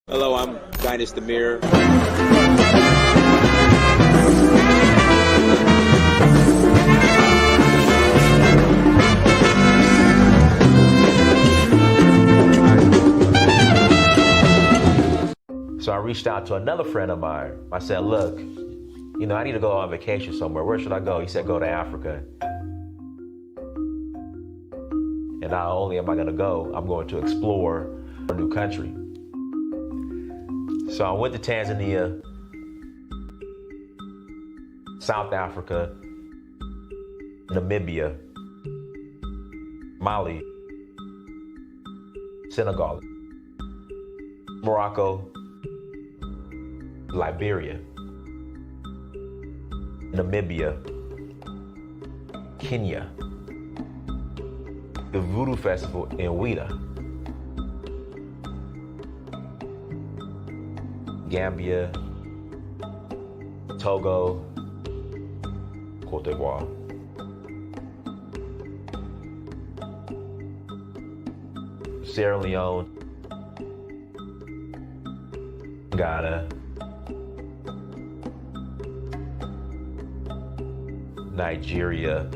Hello, I'm Dynasty Demir. So I reached out to another friend of mine. I said, look, I need to go on vacation somewhere. Where should I go? He said, go to Africa. And not only am I going to go, I'm going to explore a new country. So I went to Tanzania, South Africa, Namibia, Mali, Senegal, Morocco, Liberia, Namibia, Kenya, the Voodoo Festival in Ouida, Gambia, Togo, Cote d'Ivoire. Sierra Leone, Ghana, Nigeria.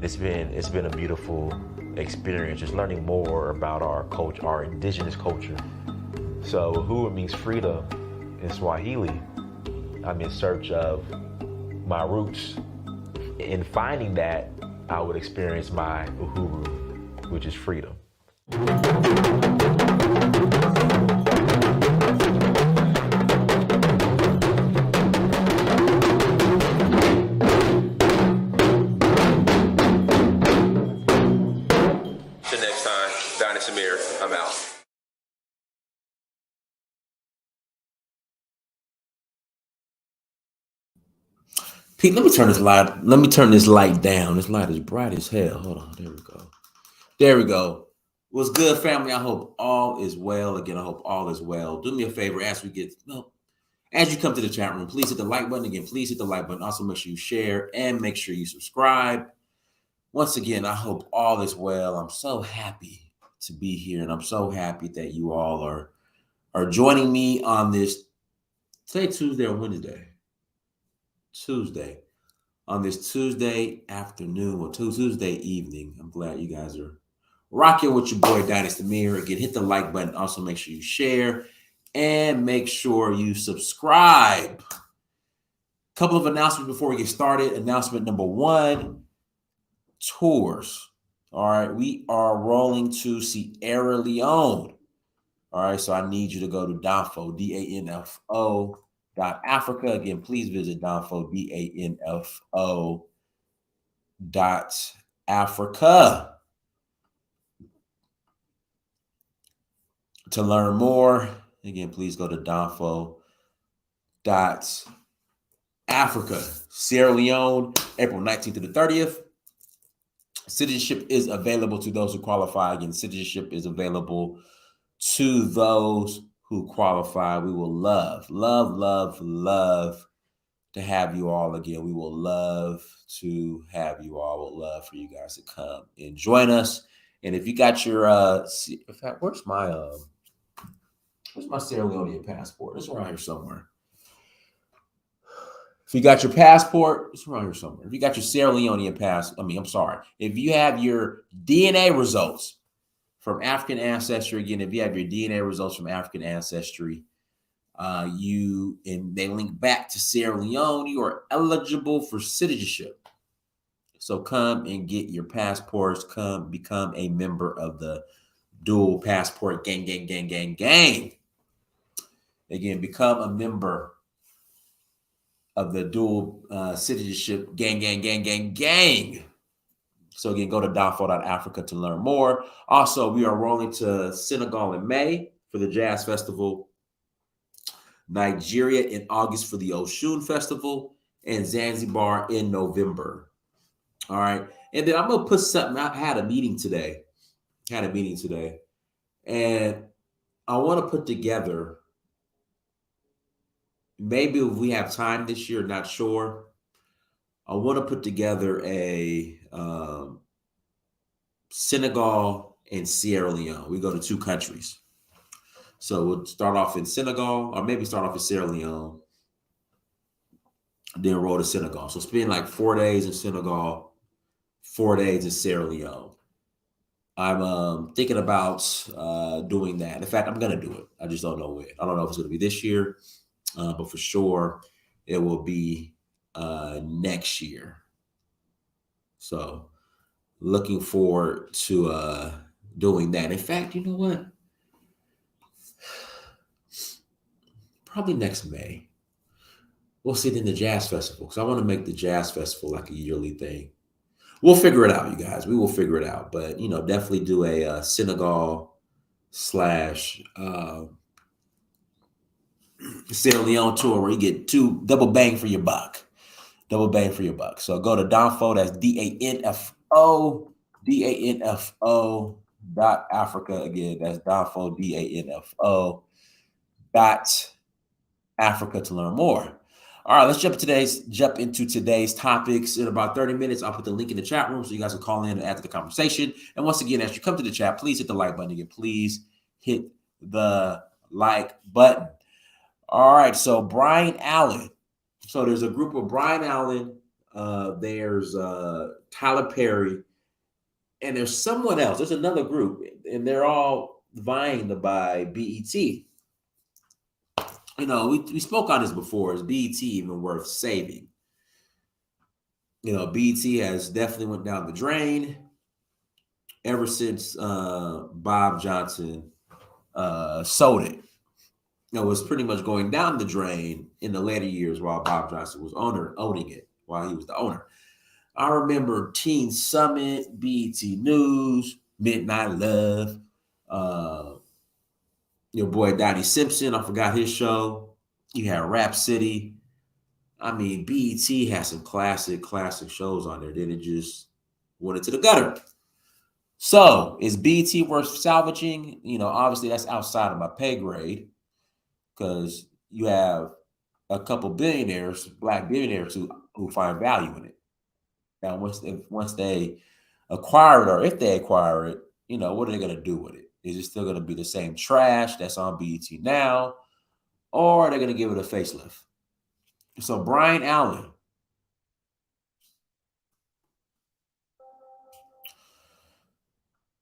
It's been a beautiful experience, just learning more about our culture, our indigenous culture. So uhuru means freedom in Swahili. I'm in search of my roots. In finding that, I would experience my uhuru, which is freedom. Till next time, Dynasty Demir. I'm out. Pete, let me turn this light. Let me turn this light down. This light is bright as hell. Hold on. There we go. There we go. What's good, family? I hope all is well. Again, I hope all is well. Do me a favor as you come to the chat room, please hit the like button. Again, please hit the like button. Also, make sure you share and make sure you subscribe. Once again, I hope all is well. I'm so happy to be here, and I'm so happy that you all are joining me on this, say, Tuesday or Wednesday. Tuesday. On this Tuesday afternoon or Tuesday evening. I'm glad you guys are rocking with your boy Dynasty Demir. Again, hit the like button. Also, make sure you share and make sure you subscribe. Couple of announcements before we get started. Announcement number one, tours. All right, we are rolling to Sierra Leone. All right, so I need you to go to Danfo, DANFO. Africa. Again, please visit Danfo, DANFO. Africa to learn more. Again, please go to Danfo. Africa, Sierra Leone, April 19th to the 30th. Citizenship is available to those who qualify. Again, citizenship is available to those who qualify. We will love to have you all again. We will love to have you all. We'll love for you guys to come and join us. And if you got your in fact, where's my Sierra Leonean passport? It's around here somewhere. If you got your passport, it's around here somewhere. If you got your Sierra Leonean if you have your DNA results from African ancestry, again, if you have your DNA results from African ancestry, they link back to Sierra Leone, you are eligible for citizenship. So come and get your passports. Come become a member of the dual passport gang. Again, become a member of the dual citizenship gang. So again, go to Danfo.Africa to learn more. Also, we are rolling to Senegal in May for the Jazz Festival, Nigeria in August for the Oshun Festival, and Zanzibar in November. All right. And then I'm going to put something out. I had a meeting today. And I want to put together, maybe if we have time this year, not sure, I want to put together a Senegal and Sierra Leone. We go to 2 countries. So we'll start off in Senegal, or maybe start off in Sierra Leone, then roll to Senegal. So spend like 4 days in Senegal, 4 days in Sierra Leone. I'm thinking about doing that. In fact, I'm going to do it. I just don't know when. I don't know if it's going to be this year, but for sure it will be next year. So looking forward to doing that. In fact, you know what? Probably next May. We'll sit in the Jazz Festival because I want to make the Jazz Festival like a yearly thing. We'll figure it out, you guys. We will figure it out. But, definitely do a Senegal / Sierra Leone tour where you get double bang for your buck. Double bang for your buck. So go to Danfo, that's DANFO, DANFO.Africa. Again, that's Danfo, DANFO.Africa to learn more. All right, let's jump into today's topics. In about 30 minutes, I'll put the link in the chat room so you guys can call in and add to the conversation. And once again, as you come to the chat, please hit the like button again. Please hit the like button. All right, so Bryon Allen. So there's a group of Bryon Allen. There's Tyler Perry. And there's someone else. There's another group. And they're all vying to buy BET. We spoke on this before. Is BET even worth saving? BET has definitely went down the drain ever since Bob Johnson sold it. It was pretty much going down the drain in the later years while Bob Johnson was owning it, while he was the owner. I remember Teen Summit, BET News, Midnight Love, your boy Donnie Simpson, I forgot his show. You had Rap City. I mean, BET has some classic shows on there. Then it just went into the gutter. So is BET worth salvaging? Obviously that's outside of my pay grade because you have a couple billionaires, black billionaires who find value in it. Now, once they acquire it, or if they acquire it, what are they going to do with it? Is it still going to be the same trash that's on BET now? Or are they going to give it a facelift? So Bryon Allen,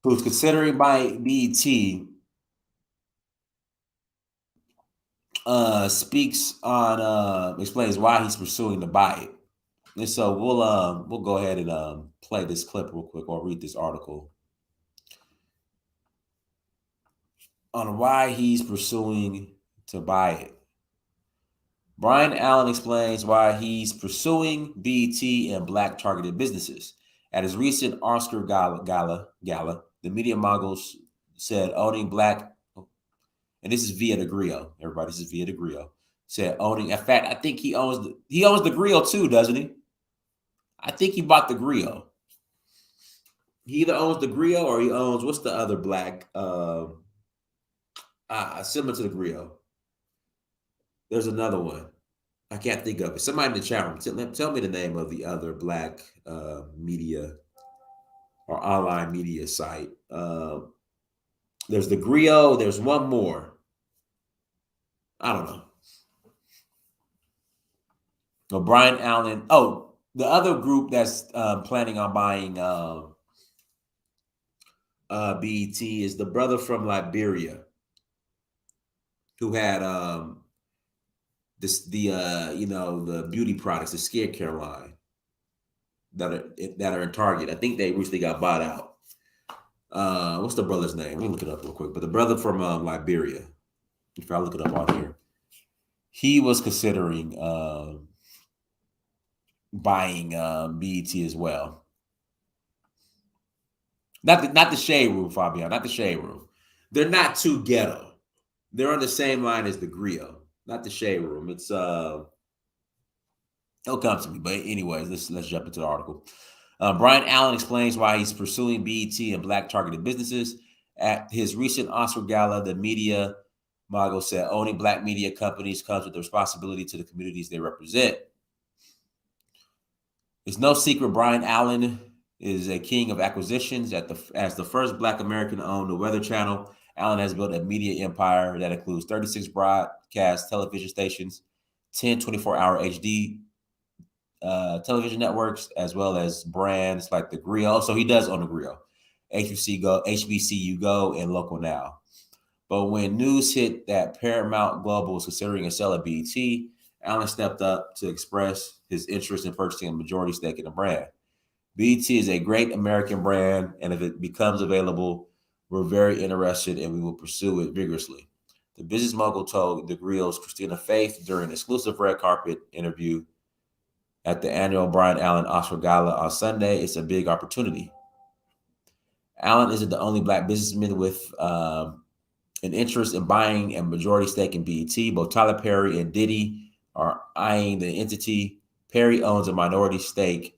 who's considering buying BET, explains why he's pursuing to buy it. And so we'll go ahead and play this clip real quick or read this article on why he's pursuing to buy it. Bryon Allen explains why he's pursuing BET and black targeted businesses. At his recent Oscar gala, the media moguls said owning black, and this is via the Griot. Everybody, this is via the Griot. Said owning. In fact, I think he owns the Griot too, doesn't he? I think he bought the Griot. He either owns the Griot or he owns, what's the other black similar to the Griot? There's another one. I can't think of it. Somebody in the chat room, tell me the name of the other black media or online media site. There's the Griot. There's one more. I don't know. No, Bryon Allen. Oh, the other group that's planning on buying BET is the brother from Liberia who had the beauty products, the skincare line that are in Target. I think they recently got bought out. What's the brother's name? Let me look it up real quick. But the brother from Liberia, if I look it up on here, he was considering buying BET as well. Not the Shade Room, Fabian. Not the Shade Room. They're not too ghetto. They're on the same line as the Griot. Not the Shade Room. It's it'll come to me. But anyways, let's jump into the article. Bryon Allen explains why he's pursuing BET and black targeted businesses. At his recent Oscar gala, the media mogul said owning black media companies comes with the responsibility to the communities they represent. It's no secret Bryon Allen is a king of acquisitions. As the first Black American to own the Weather Channel, Allen has built a media empire that includes 36 broadcast television stations, 10 24-hour HD television networks, as well as brands like the Grill. So he does own the Grill, HBCU Go, and Local Now. But when news hit that Paramount Global was considering a sale of BET, Allen stepped up to express his interest in purchasing a majority stake in the brand. BET is a great American brand, and if it becomes available, we're very interested and we will pursue it vigorously. The business mogul told the Grill's Christina Faith during an exclusive red carpet interview at the annual Bryon Allen Oscar Gala on Sunday. It's a big opportunity. Allen isn't the only Black businessman with an interest in buying a majority stake in BET. Both Tyler Perry and Diddy are eyeing the entity. Perry owns a minority stake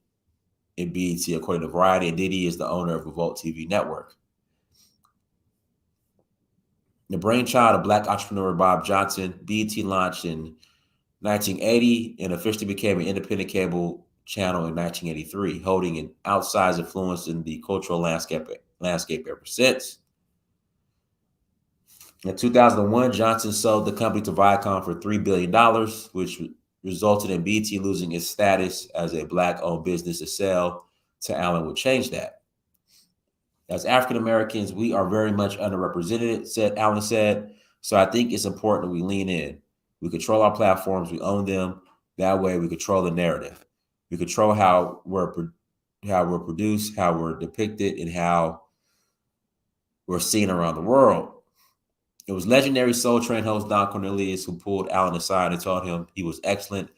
in BET, according to Variety, and Diddy is the owner of Revolt TV network. The brainchild of Black entrepreneur Bob Johnson, BET launched in 1980 and officially became an independent cable channel in 1983, holding an outsized influence in the cultural landscape ever since. In 2001, Johnson sold the company to Viacom for $3 billion, which resulted in BET losing its status as a Black-owned business. A sale to Allen would change that. As African Americans, we are very much underrepresented, Allen said. So I think it's important that we lean in. We control our platforms. We own them. That way, we control the narrative. We control how we're produced, how we're depicted, and how we're seen around the world. It was legendary Soul Train host Don Cornelius who pulled Allen aside and told him he was excellent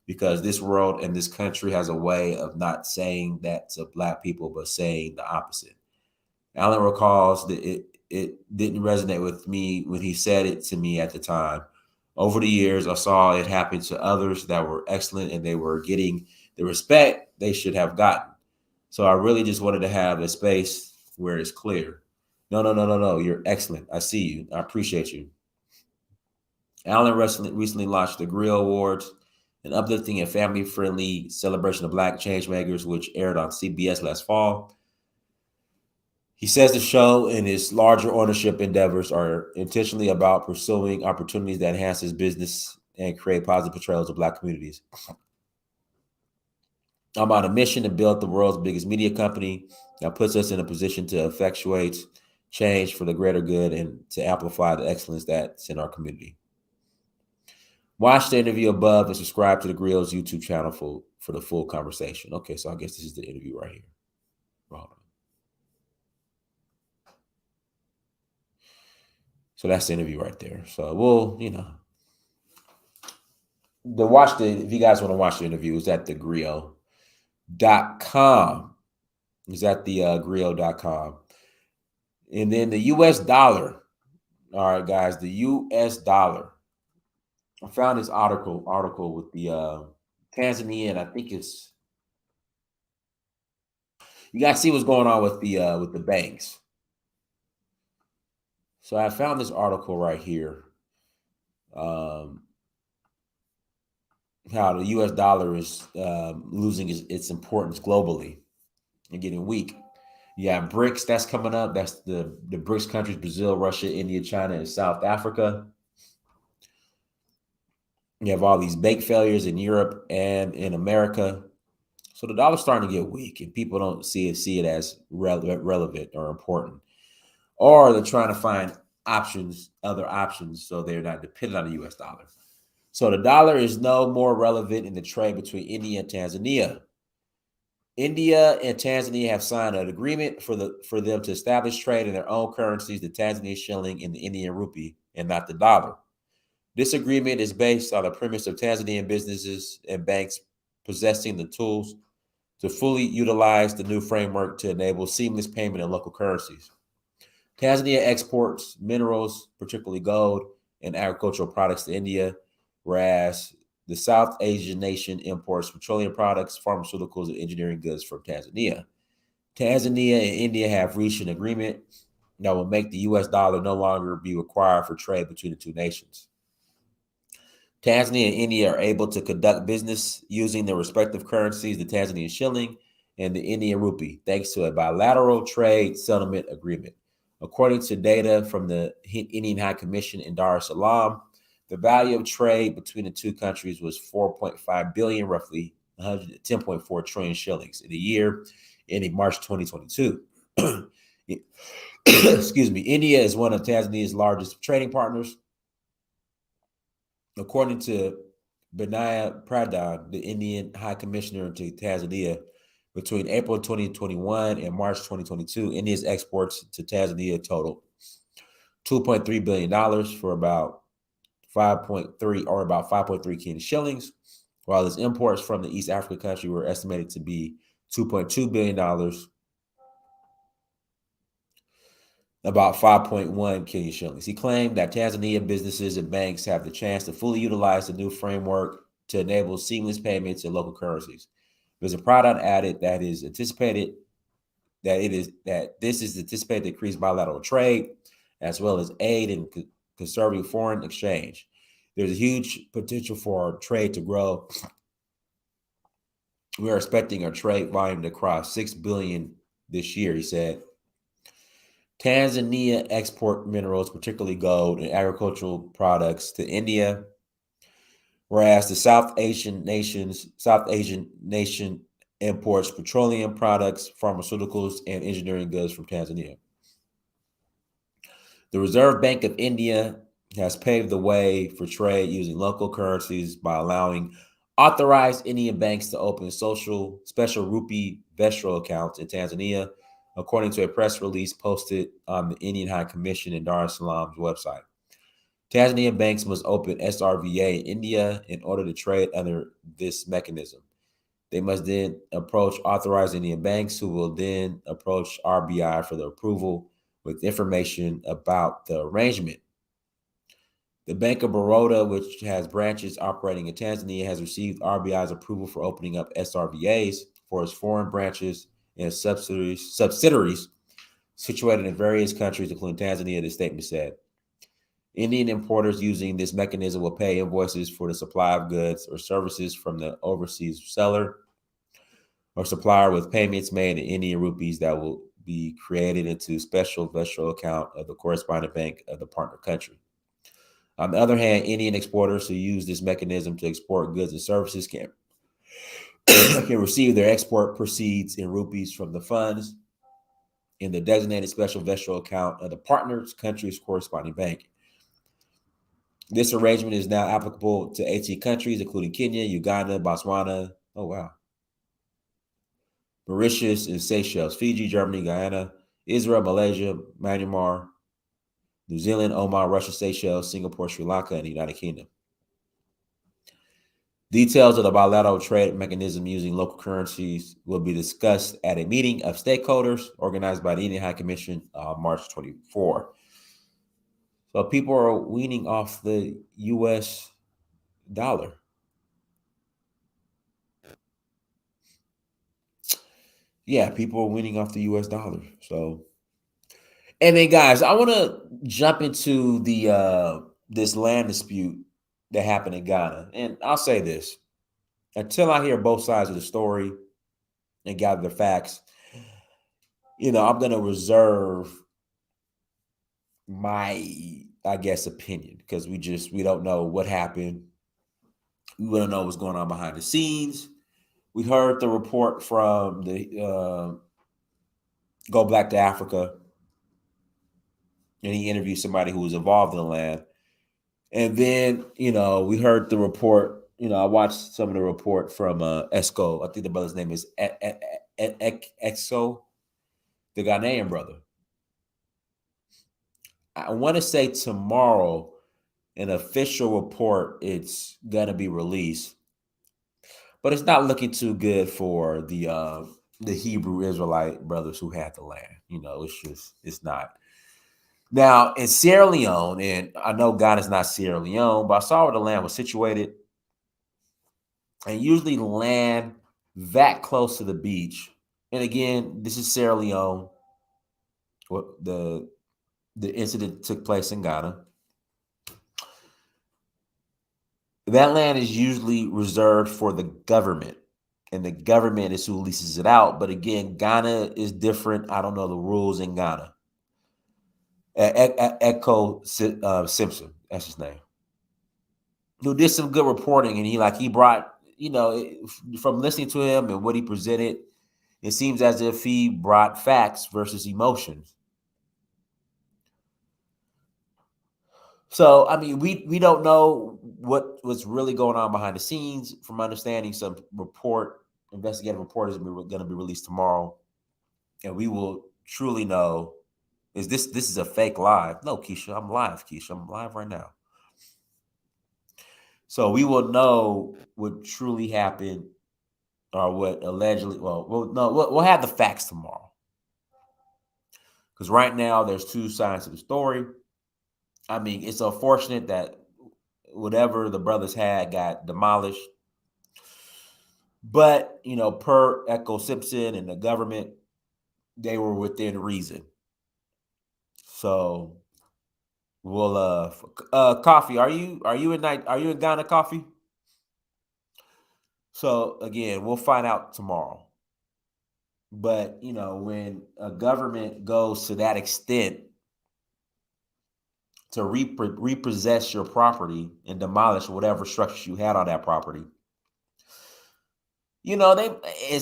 because this world and this country has a way of not saying that to Black people, but saying the opposite. Allen recalls that it didn't resonate with me when he said it to me at the time. Over the years, I saw it happen to others that were excellent and they were getting the respect they should have gotten. So I really just wanted to have a space where it's clear. No. You're excellent. I see you. I appreciate you. Allen recently launched the Grill Awards, an uplifting and family-friendly celebration of Black changemakers, which aired on CBS last fall. He says the show and its larger ownership endeavors are intentionally about pursuing opportunities that enhance his business and create positive portrayals of Black communities. I'm on a mission to build the world's biggest media company that puts us in a position to effectuate change for the greater good and to amplify the excellence that's in our community. Watch the interview above and subscribe to the Grill's YouTube channel for the full conversation. Okay, so I guess this is the interview right here. Hold on. So that's the interview right there. So we'll, if you guys want to watch the interview, it's at thegrio.com. It's at thegrio.com. And then the US dollar. All right, guys, the US dollar. I found this article with the Tanzania, and I think it's, you guys see what's going on with the banks. So I found this article right here. How the US dollar is losing its importance globally and getting weak. You have BRICS that's coming up. That's the BRICS countries: Brazil, Russia, India, China, and South Africa. You have all these bank failures in Europe and in America. So the dollar's starting to get weak, and people don't see it as relevant or important. Or they're trying to find other options, so they're not dependent on the US dollar. So the dollar is no more relevant in the trade between India and Tanzania. India and Tanzania have signed an agreement for them to establish trade in their own currencies, the Tanzanian shilling and the Indian rupee, and not the dollar. This agreement is based on the premise of Tanzanian businesses and banks possessing the tools to fully utilize the new framework to enable seamless payment in local currencies. Tanzania exports minerals, particularly gold, and agricultural products to India, whereas the South Asian nation imports petroleum products, pharmaceuticals, and engineering goods from Tanzania. Tanzania and India have reached an agreement that will make the US dollar no longer be required for trade between the two nations. Tanzania and India are able to conduct business using their respective currencies, the Tanzanian shilling and the Indian rupee, thanks to a bilateral trade settlement agreement. According to data from the Indian High Commission in Dar es Salaam, the value of trade between the two countries was 4.5 billion, roughly 110.4 trillion shillings in a year ending March 2022. Excuse me. India is one of Tanzania's largest trading partners. According to Binaya Pradhan, the Indian High Commissioner to Tanzania, between April 2021 and March 2022, India's exports to Tanzania totaled $2.3 billion for about 5.3 Kenyan shillings, while its imports from the East African country were estimated to be $2.2 billion, about 5.1 Kenyan shillings. He claimed that Tanzania businesses and banks have the chance to fully utilize the new framework to enable seamless payments in local currencies. Mr. Pradhan added that this is anticipated to increase bilateral trade as well as aid in conserving foreign exchange. There's a huge potential for trade to grow. We are expecting our trade volume to cross 6 billion this year, he said. Tanzania export minerals, particularly gold and agricultural products, to India, whereas the South Asian nation imports petroleum products, pharmaceuticals, and engineering goods from Tanzania. The Reserve Bank of India has paved the way for trade using local currencies by allowing authorized Indian banks to open special rupee escrow accounts in Tanzania, according to a press release posted on the Indian High Commission in Dar es Salaam's website. Tanzanian banks must open SRVA in India in order to trade under this mechanism. They must then approach authorized Indian banks, who will then approach RBI for the approval with information about the arrangement. The Bank of Baroda, which has branches operating in Tanzania, has received RBI's approval for opening up SRVAs for its foreign branches and subsidiaries situated in various countries, including Tanzania, the statement said. Indian importers using this mechanism will pay invoices for the supply of goods or services from the overseas seller or supplier with payments made in Indian rupees that will be created into special escrow account of the corresponding bank of the partner country. On the other hand, Indian exporters who use this mechanism to export goods and services can receive their export proceeds in rupees from the funds in the designated special escrow account of the partner's country's corresponding bank. This arrangement is now applicable to 18 countries, including Kenya, Uganda, Botswana, Mauritius, and Seychelles, Fiji, Germany, Guyana, Israel, Malaysia, Myanmar, New Zealand, Oman, Russia, Seychelles, Singapore, Sri Lanka, and the United Kingdom. Details of the bilateral trade mechanism using local currencies will be discussed at a meeting of stakeholders organized by the Indian High Commission on March 24. So people are weaning off the U.S. dollar. Yeah, people are weaning off the U.S. dollar. So, and then guys, I want to jump into the this land dispute that happened in Ghana. And I'll say this, until I hear both sides of the story and gather the facts, I'm going to reserve my, I guess, opinion, because we don't know what happened. We don't know what's going on behind the scenes. We heard the report from the Go Black to Africa, and he interviewed somebody who was involved in the land. And then, we heard the report. I watched some of the report from Esco. I think the brother's name is Exo, the Ghanaian brother. I want to say tomorrow, an official report, it's going to be released. But it's not looking too good for the Hebrew Israelite brothers who had the land. It's not. Now, in Sierra Leone, and I know Ghana's not Sierra Leone, but I saw where the land was situated. And usually land that close to the beach. And again, this is Sierra Leone. The incident took place in Ghana. That land is usually reserved for the government. and the government is who leases it out. But again, Ghana is different. I don't know the rules in Ghana. Echo Simpson, that's his name, who did some good reporting, and he brought, from listening to him and what he presented, it seems as if he brought facts versus emotions. So, I mean, we don't know what's really going on behind the scenes. From understanding, some investigative report is going to be released tomorrow, and we will truly know, is this is a fake live? No, Keisha, I'm live, Keisha. I'm live right now. So we will know what truly happened, or what allegedly, we'll have the facts tomorrow. Because right now there's two sides to the story. I mean, it's unfortunate that whatever the brothers had got demolished. But, per Echo Simpson and the government, they were within reason. So we'll Coffee, are you in Ghana, Coffee? So again, we'll find out tomorrow. But, when a government goes to that extent to repossess your property and demolish whatever structures you had on that property, they,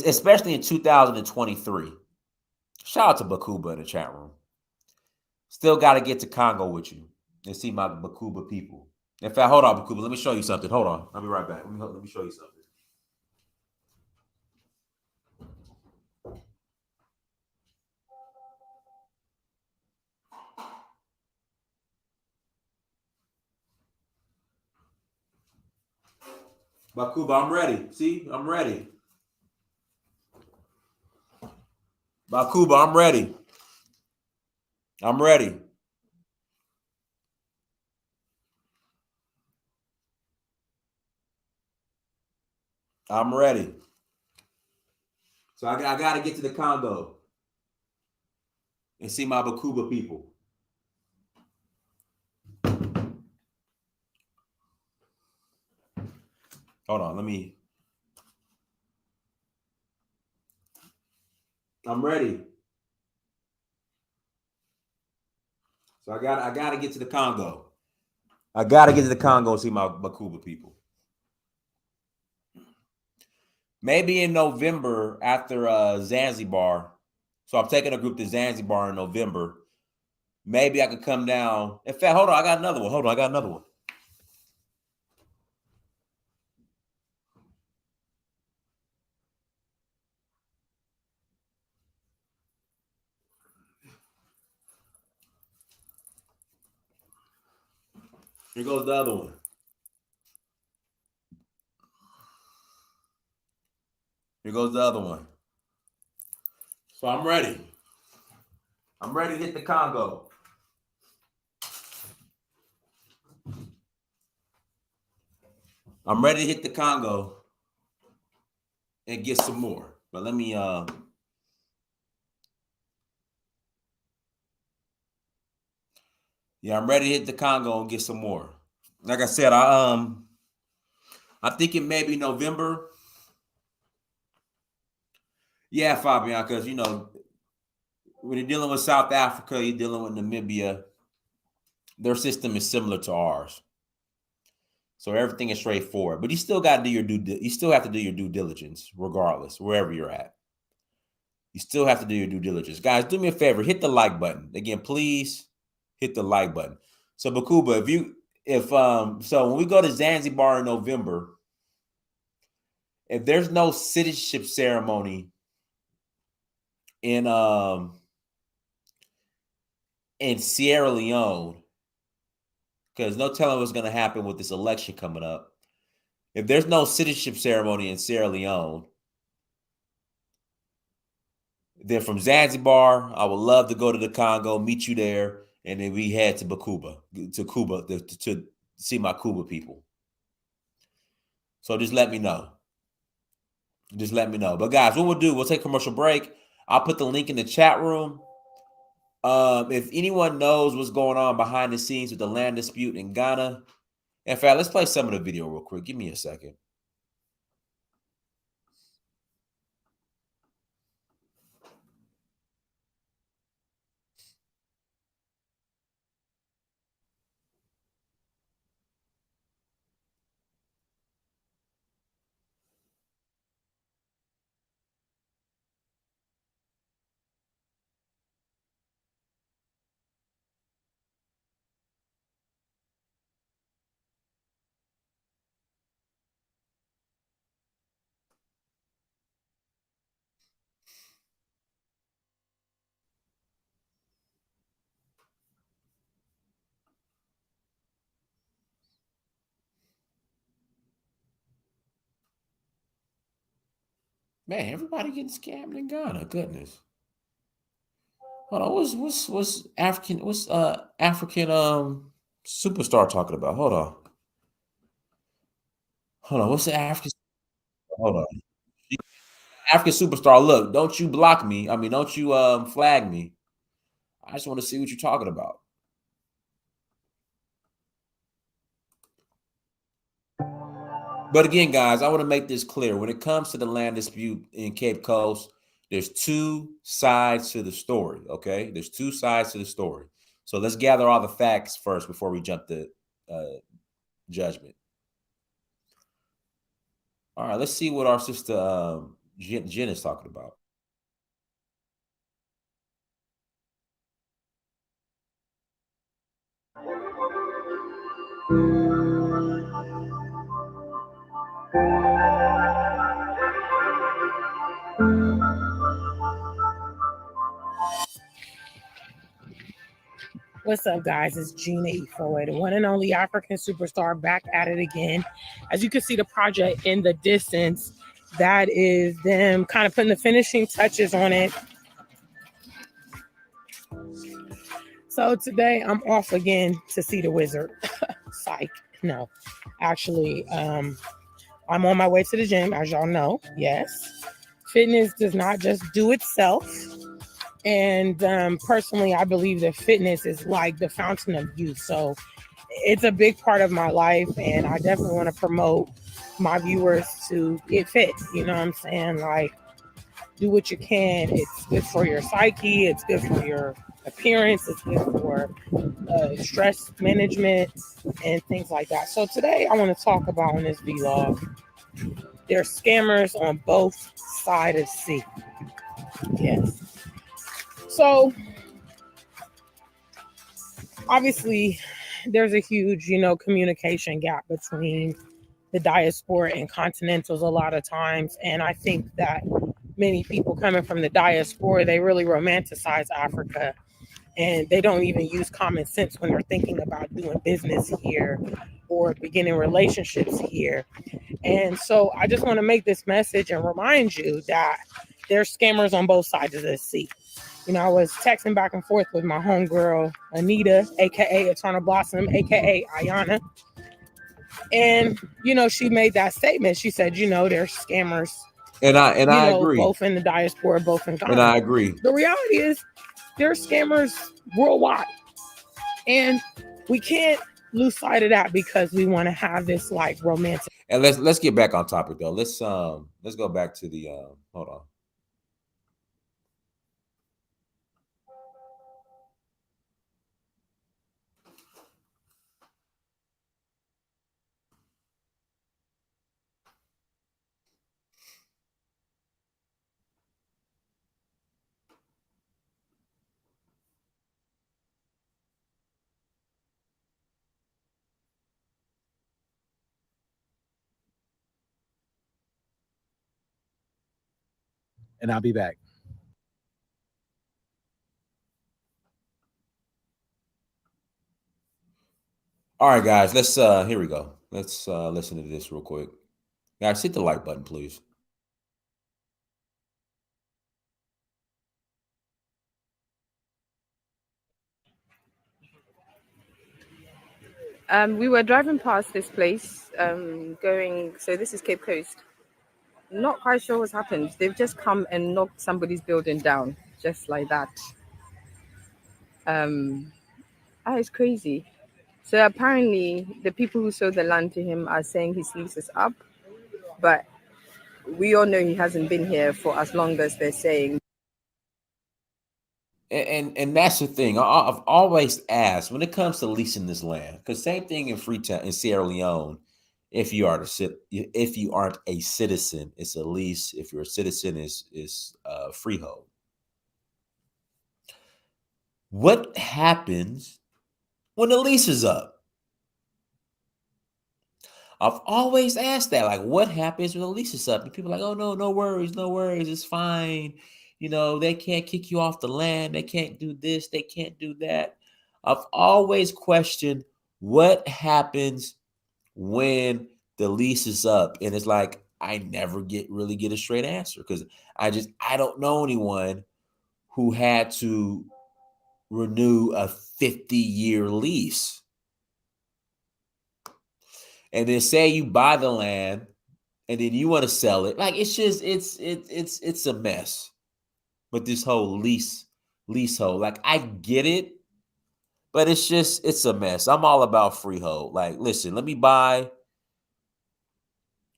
especially in 2023, shout out to Bakuba in the chat room. Still got to get to Congo with you and see my Bakuba people. In fact, hold on, Bakuba. Let me show you something. Hold on. I'll be right back. Let me show you something. Bakuba, I'm ready. See, I'm ready. Bakuba, I'm ready. I'm ready. I'm ready. So I got to get to the Congo and see my Bakuba people. Hold on, I'm ready. So I got to get to the Congo. I got to get to the Congo and see my Bakuba people. Maybe in November after Zanzibar. So I'm taking a group to Zanzibar in November. Maybe I could come down. In fact, hold on, I got another one. I got another one. Here goes the other one. Here goes the other one. So I'm ready. I'm ready to hit the Congo. I'm ready to hit the Congo and get some more. But let me yeah, I'm ready to hit the Congo and get some more. Like I said, I think it may be November. Yeah, Fabian, because when you're dealing with South Africa, you're dealing with Namibia. Their system is similar to ours, so everything is straightforward. But you still got to do you still have to do your due diligence, regardless, wherever you're at. You still have to do your due diligence, guys. Do me a favor, hit the like button again, please. Hit the like button. So Bakuba, so when we go to Zanzibar in November, if there's no citizenship ceremony in Sierra Leone, because no telling what's going to happen with this election coming up. If there's no citizenship ceremony in Sierra Leone, then from Zanzibar, I would love to go to the Congo, meet you there, and then we head to Cuba to see my Cuba people. So just let me know. Just let me know. But guys, what we'll do, we'll take a commercial break. I'll put the link in the chat room. If anyone knows what's going on behind the scenes with the land dispute in Ghana, in fact, let's play some of the video real quick. Give me a second. Man, everybody getting scammed in Ghana. Goodness. Hold on. What's African? What's African superstar talking about? Hold on. Hold on. What's the African? Hold on. African superstar. Look, don't you block me. I mean, don't you flag me. I just want to see what you're talking about. But again, guys, I want to make this clear. When it comes to the land dispute in Cape Coast, there's two sides to the story, okay? There's two sides to the story. So let's gather all the facts first before we jump to judgment. All right, let's see what our sister Jen is talking about. What's up, guys? It's Gina Efoe, the one and only African superstar, back at it again. As you can see the project in the distance, that is them kind of putting the finishing touches on it. So today I'm off again to see the wizard. Psych. No, actually, I'm on my way to the gym, as y'all know. Yes. Fitness does not just do itself. And personally, I believe that fitness is like the fountain of youth. So it's a big part of my life. And I definitely want to promote my viewers to get fit. You know what I'm saying? Like, do what you can. It's good for your psyche. It's good for your appearance. It's good for stress management and things like that. So today I want to talk about on this vlog, there's scammers on both sides of the sea. Yes. So obviously there's a huge, communication gap between the diaspora and continentals a lot of times. And I think that many people coming from the diaspora, they really romanticize Africa and they don't even use common sense when they're thinking about doing business here or beginning relationships here. And so I just want to make this message and remind you that there's scammers on both sides of the sea. I was texting back and forth with my homegirl, Anita, aka Eternal Blossom, aka Ayana. And, she made that statement. She said, there's scammers. And I agree. Both in the diaspora, both in Ghana. And I agree. The reality is there's scammers worldwide. And we can't lose sight of that because we want to have this like romantic. And let's get back on topic though. Let's go back to the hold on. And I'll be back. All right, guys, let's here we go. Let's listen to this real quick. Guys, hit the like button, please. We were driving past this place, so this is Cape Coast. Not quite sure what's happened. They've just come and knocked somebody's building down, just like that. It's crazy. So apparently the people who sold the land to him are saying his lease is up, but we all know he hasn't been here for as long as they're saying. And that's the thing. I've always asked when it comes to leasing this land, because same thing in Freetown, in Sierra Leone. If you aren't a citizen, it's a lease. If you're a citizen, is freehold. What happens when the lease is up? I've always asked that. Like, what happens when the lease is up? And people are like, oh no worries, it's fine. They can't kick you off the land. They can't do this. They can't do that. I've always questioned what happens when the lease is up. And it's like, I never really get a straight answer because I don't know anyone who had to renew a 50-year lease. And then say you buy the land and then you want to sell it. Like it's just it's a mess. But this whole leasehold, like I get it, but it's a mess. I'm all about freehold. Like, listen, let me buy.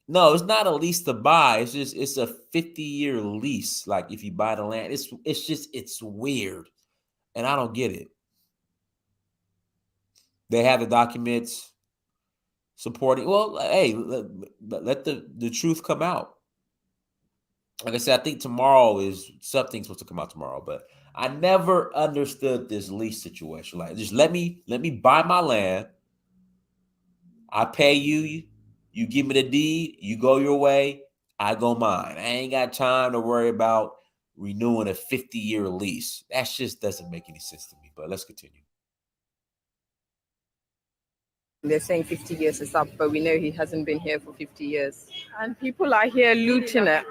No, it's not a lease to buy. It's a 50-year lease. Like if you buy the land, it's weird. And I don't get it. They have the documents supporting. Well, hey, let the truth come out. Like I said, I think something's supposed to come out tomorrow, but I never understood this lease situation. Like, just let me buy my land. I pay you. You give me the deed. You go your way. I go mine. I ain't got time to worry about renewing a 50-year lease. That just doesn't make any sense to me. But let's continue. They're saying 50 years is up, but we know he hasn't been here for 50 years. And people are here looting it,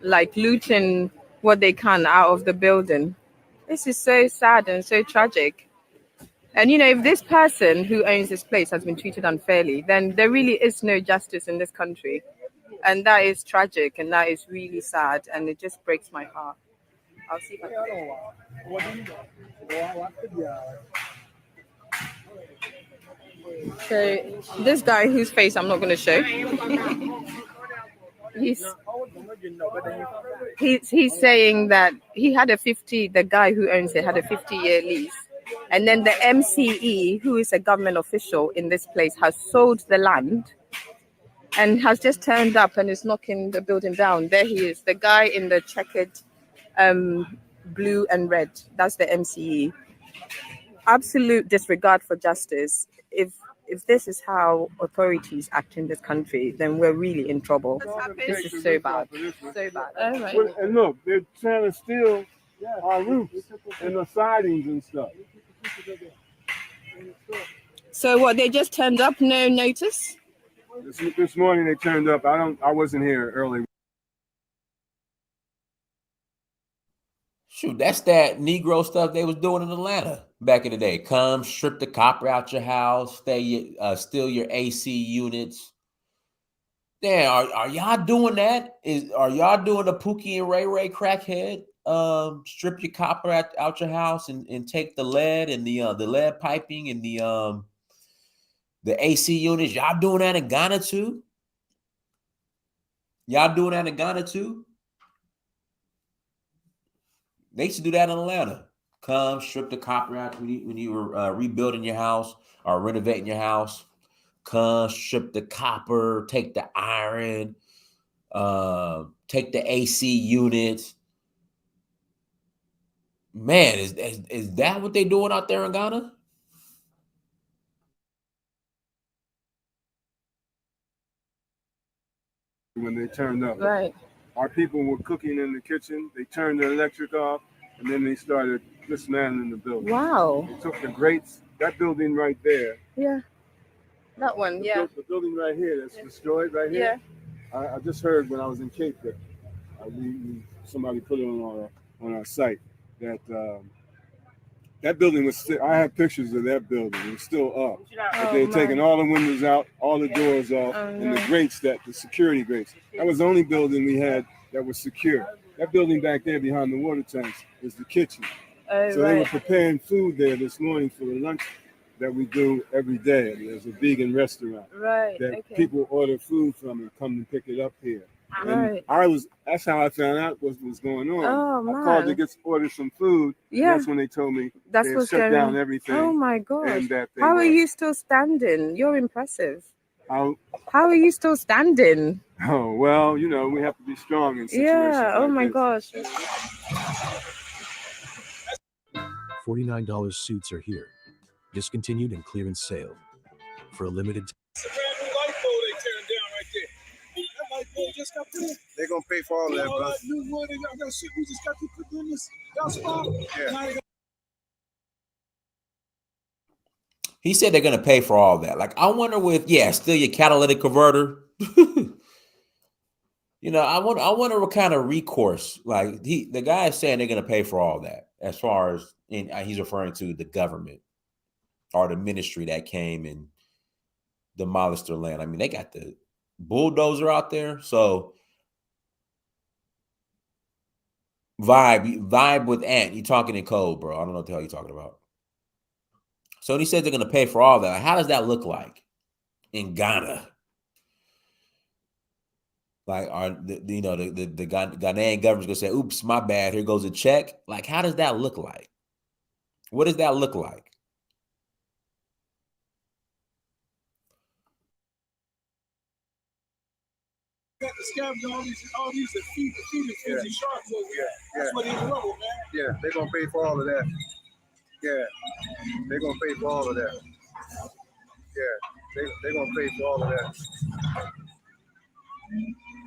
like looting what they can out of the building. This is so sad and so tragic. And, if this person who owns this place has been treated unfairly, then there really is no justice in this country. And that is tragic and that is really sad. And it just breaks my heart. I'll see if I can. So this guy whose face I'm not going to show, he's saying that the guy who owns it had a 50-year lease. And then the MCE, who is a government official in this place, has sold the land and has just turned up and is knocking the building down. There he is, the guy in the checkered blue and red. That's the MCE. Absolute disregard for justice. If this is how authorities act in this country, then we're really in trouble. This is so bad. So bad. All right. And look, they're trying to steal our roofs and the sidings and stuff. So what, they just turned up, no notice? This morning they turned up. I wasn't here early. Shoot, that's that Negro stuff they was doing in Atlanta back in the day. Come strip the copper out your house, steal your AC units. Damn, are y'all doing that? Are y'all doing the Pookie and Ray crackhead? Strip your copper out your house and take the lead and the lead piping and the AC units. Y'all doing that in Ghana too? Y'all doing that in Ghana too? They used to do that in Atlanta. Come strip the copper out when you were rebuilding your house or renovating your house. Come strip the copper, take the iron, take the AC units. Man, is that what they doing out there in Ghana? When they turned up, Right. Our people were cooking in the kitchen. They turned the electric off, and then they started dismantling the building. Wow. They took the grates. That building right there. Yeah. That one, yeah. The building right here that's destroyed right here. Yeah. I just heard when I was in Cape that somebody put it on our site that that building was still. I have pictures of that building. It was still up. But they had taken all the windows out, all the doors off, and the grates, the security grates. That was the only building we had that was secure. That building back there behind the water tanks is the kitchen. So they were preparing food there this morning for the lunch that we do every day. There's a vegan restaurant that people order food from and come and pick it up here. And that's how I found out what was going on. I called to order some food. Yeah. That's when they told me they had shut down everything. Oh my gosh. And that how are you still standing? You're impressive. How are you still standing? Oh, well, we have to be strong in situations Oh my gosh. $49 suits are here. Discontinued and clearance sale. For a limited time. It's a brand new light pole they tearing down right there. That light pole just got put in. They're going to pay for all that, bro. That new wood and all that shit we just got to put in this spot. Yeah. He said they're going to pay for all that. Like, I wonder steal your catalytic converter. I wonder what kind of recourse. Like the guy is saying they're going to pay for all that, as far as he's referring to the government or the ministry that came and demolished their land. I mean, they got the bulldozer out there, so vibe with Ant. You talking in code, bro? I don't know what the hell you're talking about. So when he said they're going to pay for all that, how does that look like in Ghana? Like, the Ghanaian government's gonna say, "Oops, my bad. Here goes a check." Like, how does that look like? What does that look like? Got the scabs and all these feeders and sharks over here. That's what he's rubble, man. Yeah, they're gonna pay for all of that. Yeah, they're gonna pay for all of that. Yeah, they're gonna pay for all of that.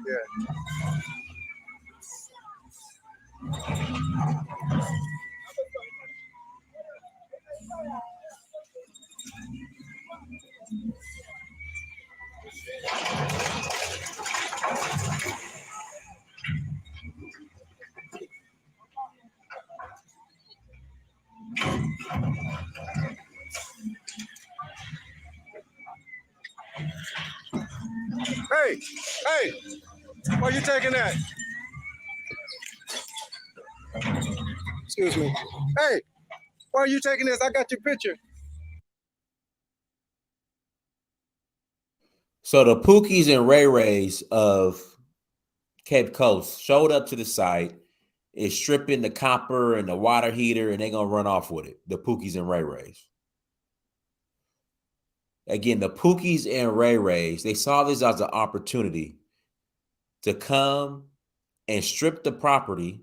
Yeah. Hey, why are you taking that? Excuse me. Hey, why are you taking this? I got your picture. So the Pookies and Ray Rays of Cape Coast showed up to the site, is stripping the copper and the water heater, and they're gonna run off with it. The Pookies and Ray Rays. Again, the Pookies and Ray Rays, they saw this as an opportunity to come and strip the property.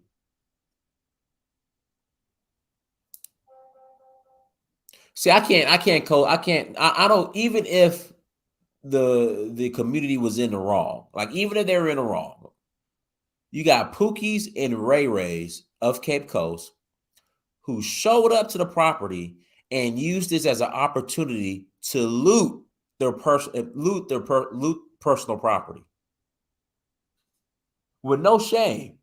See, I don't, even if the community was in the wrong, like even if they were in the wrong, you got Pookies and Ray Rays of Cape Coast who showed up to the property and used this as an opportunity to loot personal property with no shame.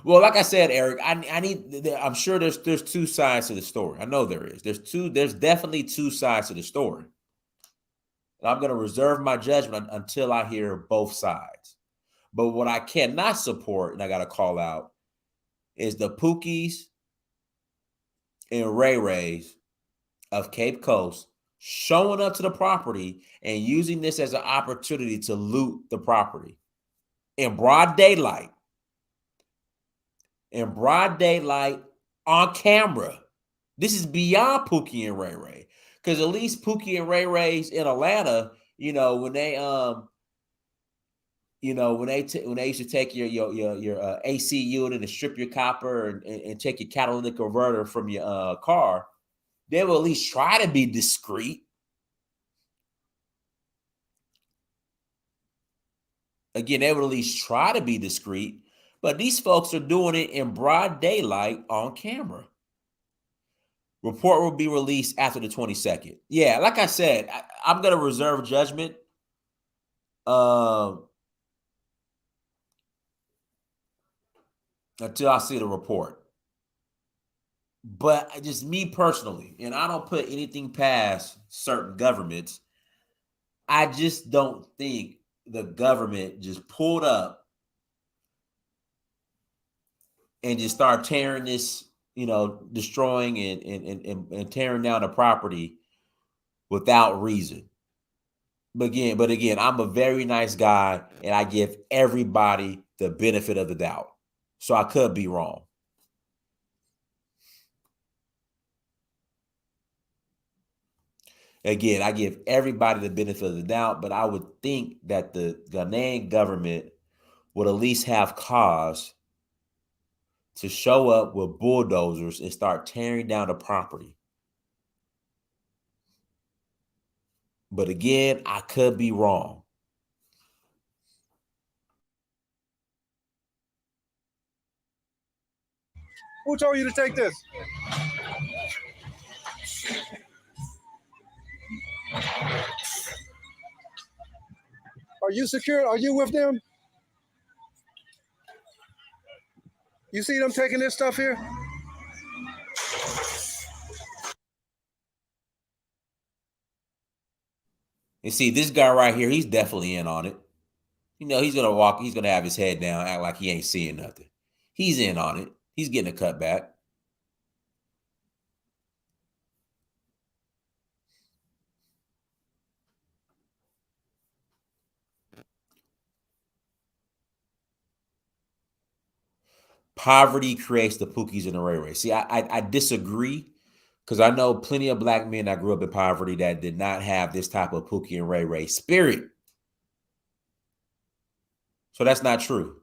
Well, like I said, Eric, I'm sure there's two sides to the story. I know there is. There's definitely two sides to the story. And I'm going to reserve my judgment until I hear both sides. But what I cannot support, and I got to call out, is the Pookies and Ray Rays of Cape Coast showing up to the property and using this as an opportunity to loot the property in broad daylight. In broad daylight on camera. This is beyond Pookie and Ray Ray. Because at least Pookie and Ray Ray's in Atlanta, when they when they used to take your AC unit and strip your copper and take your catalytic converter from your car, they will at least try to be discreet. Again, they would at least try to be discreet. But these folks are doing it in broad daylight on camera. Report will be released after the 22nd. Yeah, like I said, I'm going to reserve judgment. Until I see the report. But just me personally, and I don't put anything past certain governments, I just don't think the government just pulled up and just start tearing this, destroying and tearing down the property without reason. But again, I'm a very nice guy and I give everybody the benefit of the doubt. So I could be wrong. Again, I give everybody the benefit of the doubt, but I would think that the Ghanaian government would at least have cause to show up with bulldozers and start tearing down the property. But again, I could be wrong. Who told you to take this? you secure? Are you with them? You see them taking this stuff here? And see, this guy right here, he's definitely in on it. You know, he's gonna walk, he's gonna have his head down, act like he ain't seeing nothing. He's in on it. He's getting a cut back. Poverty creates the Pookies and the Ray Ray. See, I disagree because I know plenty of black men that grew up in poverty that did not have this type of Pookie and Ray Ray spirit. So that's not true.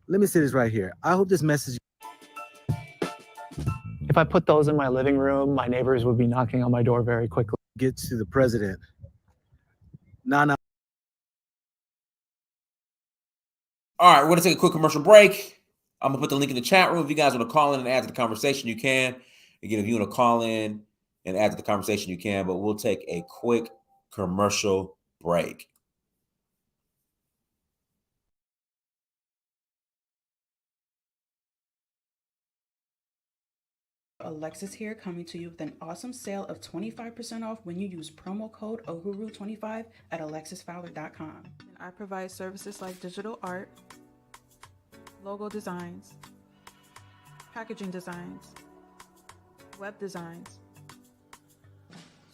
Let me say this right here. I hope this message. If I put those in my living room, my neighbors would be knocking on my door very quickly. Gets to the president. Nah. All right, we're going to take a quick commercial break. I'm going to put the link in the chat room. If you guys want to call in and add to the conversation, you can. Again, if you want to call in and add to the conversation, you can. But we'll take a quick commercial break. Alexis here, coming to you with an awesome sale of 25% off when you use promo code OHURU25 at alexisfowler.com. I provide services like digital art, logo designs, packaging designs, web designs,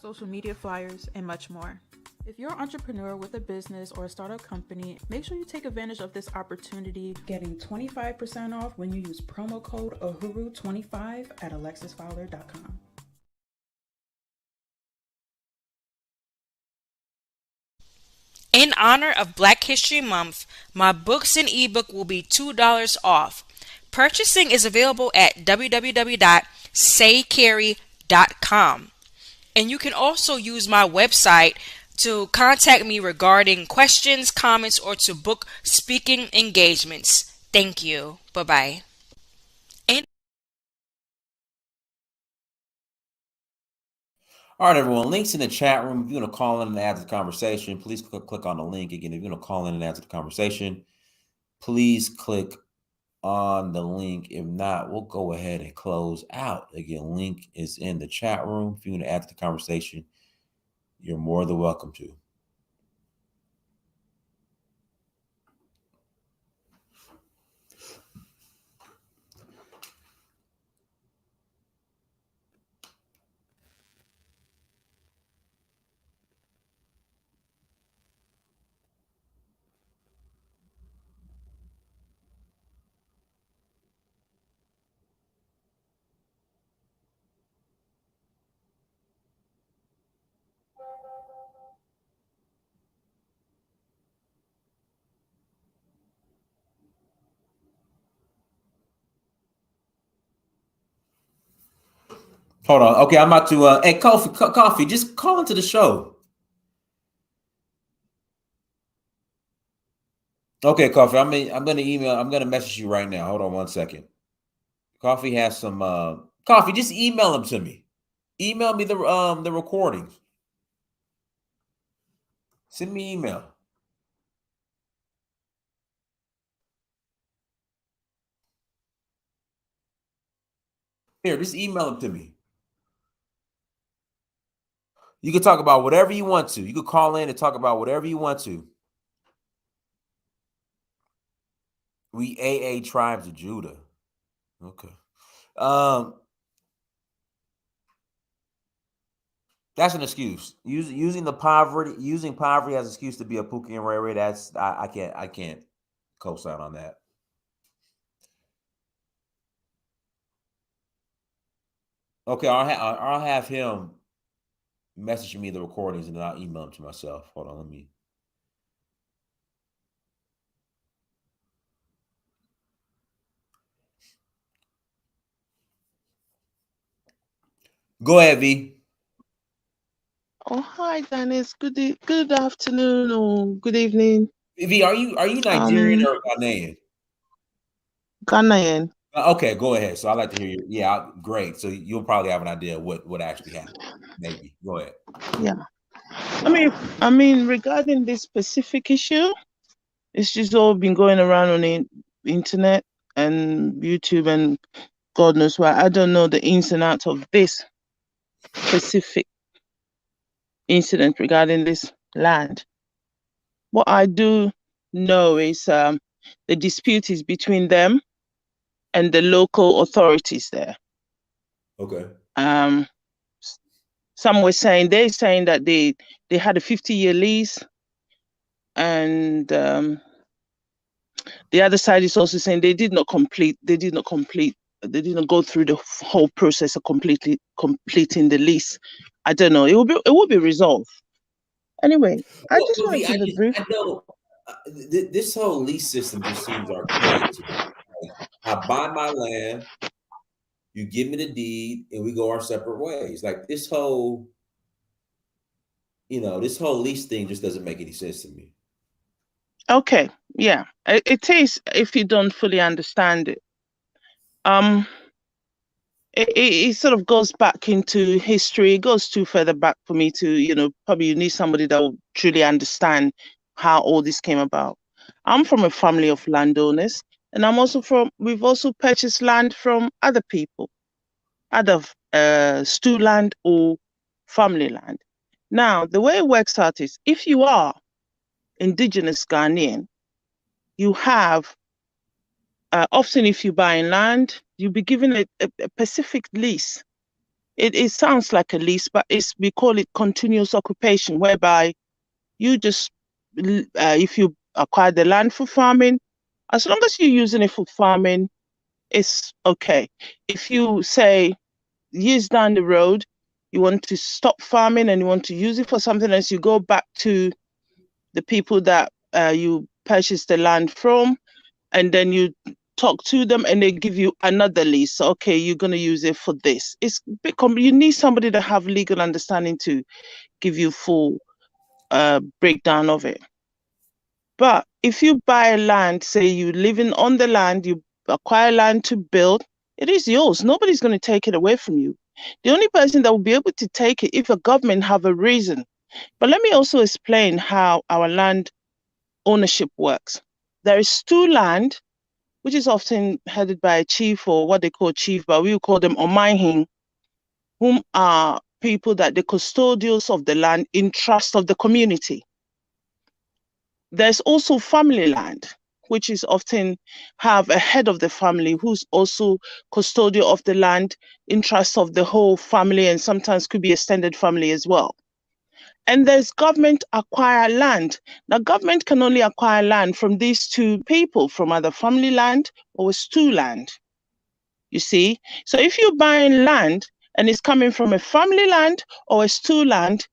social media flyers, and much more. If you're an entrepreneur with a business or a startup company, make sure you take advantage of this opportunity, getting 25% off when you use promo code OHURU25 at alexisfowler.com. In honor of Black History Month, my books and ebook will be $2 off. Purchasing is available at www.saycarry.com. And you can also use my website to contact me regarding questions, comments, or to book speaking engagements. Thank you. Bye-bye. All right, everyone. Links in the chat room. If you want to call in and add to the conversation, please click on the link. Again, if you want to call in and add to the conversation, please click on the link. If not, we'll go ahead and close out. Again, link is in the chat room. If you want to add to the conversation, you're more than welcome to. Hold on. Okay, I'm about to hey, coffee, just call into the show. Okay, Coffee. I'm gonna message you right now. Hold on one second. Coffee has some Coffee, just email them to me. Email me the recordings. Send me an email. Here, just email them to me. You can talk about whatever you want to. You can call in and talk about whatever you want to. We AA Tribes of Judah. Okay. Um, that's an excuse. Using poverty as an excuse to be a Pookie and Ray Ray. That's I can't co-sign on that. Okay, I'll have him message me the recordings and then I'll email them to myself. Hold on, let me. Go ahead, V. Oh, hi, Dennis. Good afternoon or good evening. V, are you Nigerian or Ghanaian? Ghanaian. Okay, go ahead. So I'd like to hear you. Yeah, great. So you'll probably have an idea what actually happened. Maybe. Go ahead. Yeah. I mean, regarding this specific issue, it's just all been going around on the internet and YouTube and God knows why. I don't know the ins and outs of this specific incident regarding this land. What I do know is the dispute is between them and the local authorities there. Okay. Some were saying they're saying that they had a 50-year lease, and the other side is also saying they did not go through the whole process of completing the lease. I don't know. It will be resolved. Anyway, I just want to keep it brief. I know this whole lease system just seems archaic to me. Like, I buy my land, you give me the deed, and we go our separate ways. Like this whole lease thing just doesn't make any sense to me. Okay, yeah, it is if you don't fully understand it. It sort of goes back into history. It goes too further back for me to, probably you need somebody that will truly understand how all this came about. I'm from a family of landowners, and we've also purchased land from other people, other stew land or family land. Now, the way it works out is if you are indigenous Ghanaian, you have often if you buy land, you'll be given a specific lease. It sounds like a lease, but we call it continuous occupation, whereby you just if you acquire the land for farming, as long as you're using it for farming, it's okay. If you say years down the road, you want to stop farming and you want to use it for something else, you go back to the people that you purchased the land from, and then you talk to them and they give you another lease. Okay, you're going to use it for this. You need somebody to have legal understanding to give you full breakdown of it. But if you buy land, say you're living on the land, you acquire land to build, it is yours. Nobody's going to take it away from you. The only person that will be able to take it if a government have a reason. But let me also explain how our land ownership works. There is stew land, which is often headed by a chief or what they call chief, but we will call them Omaihin, whom are people that the custodians of the land in trust of the community. There's also family land, which is often have a head of the family who's also custodian of the land in trust of the whole family, and sometimes could be extended family as well. And there's government acquire land. Now, government can only acquire land from these two people, from either family land or stew land. You see? So if you're buying land and it's coming from a family land or a stew land,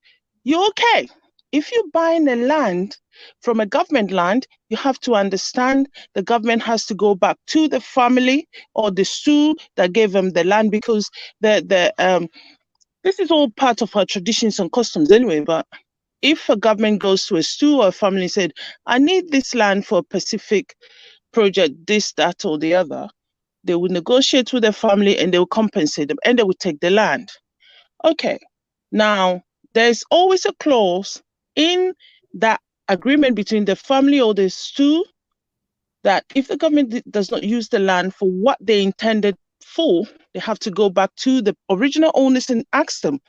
you're okay. If you're buying a land from a government land, you have to understand the government has to go back to the family or the stew that gave them the land, because this is all part of our traditions and customs anyway. But if a government goes to a stew or a family and said, I need this land for a specific project, this, that, or the other, they will negotiate with the family and they will compensate them and they will take the land. Okay. Now, there's always a clause in that agreement between the family or the stew that if the government does not use the land for what they intended for, they have to go back to the original owners and ask them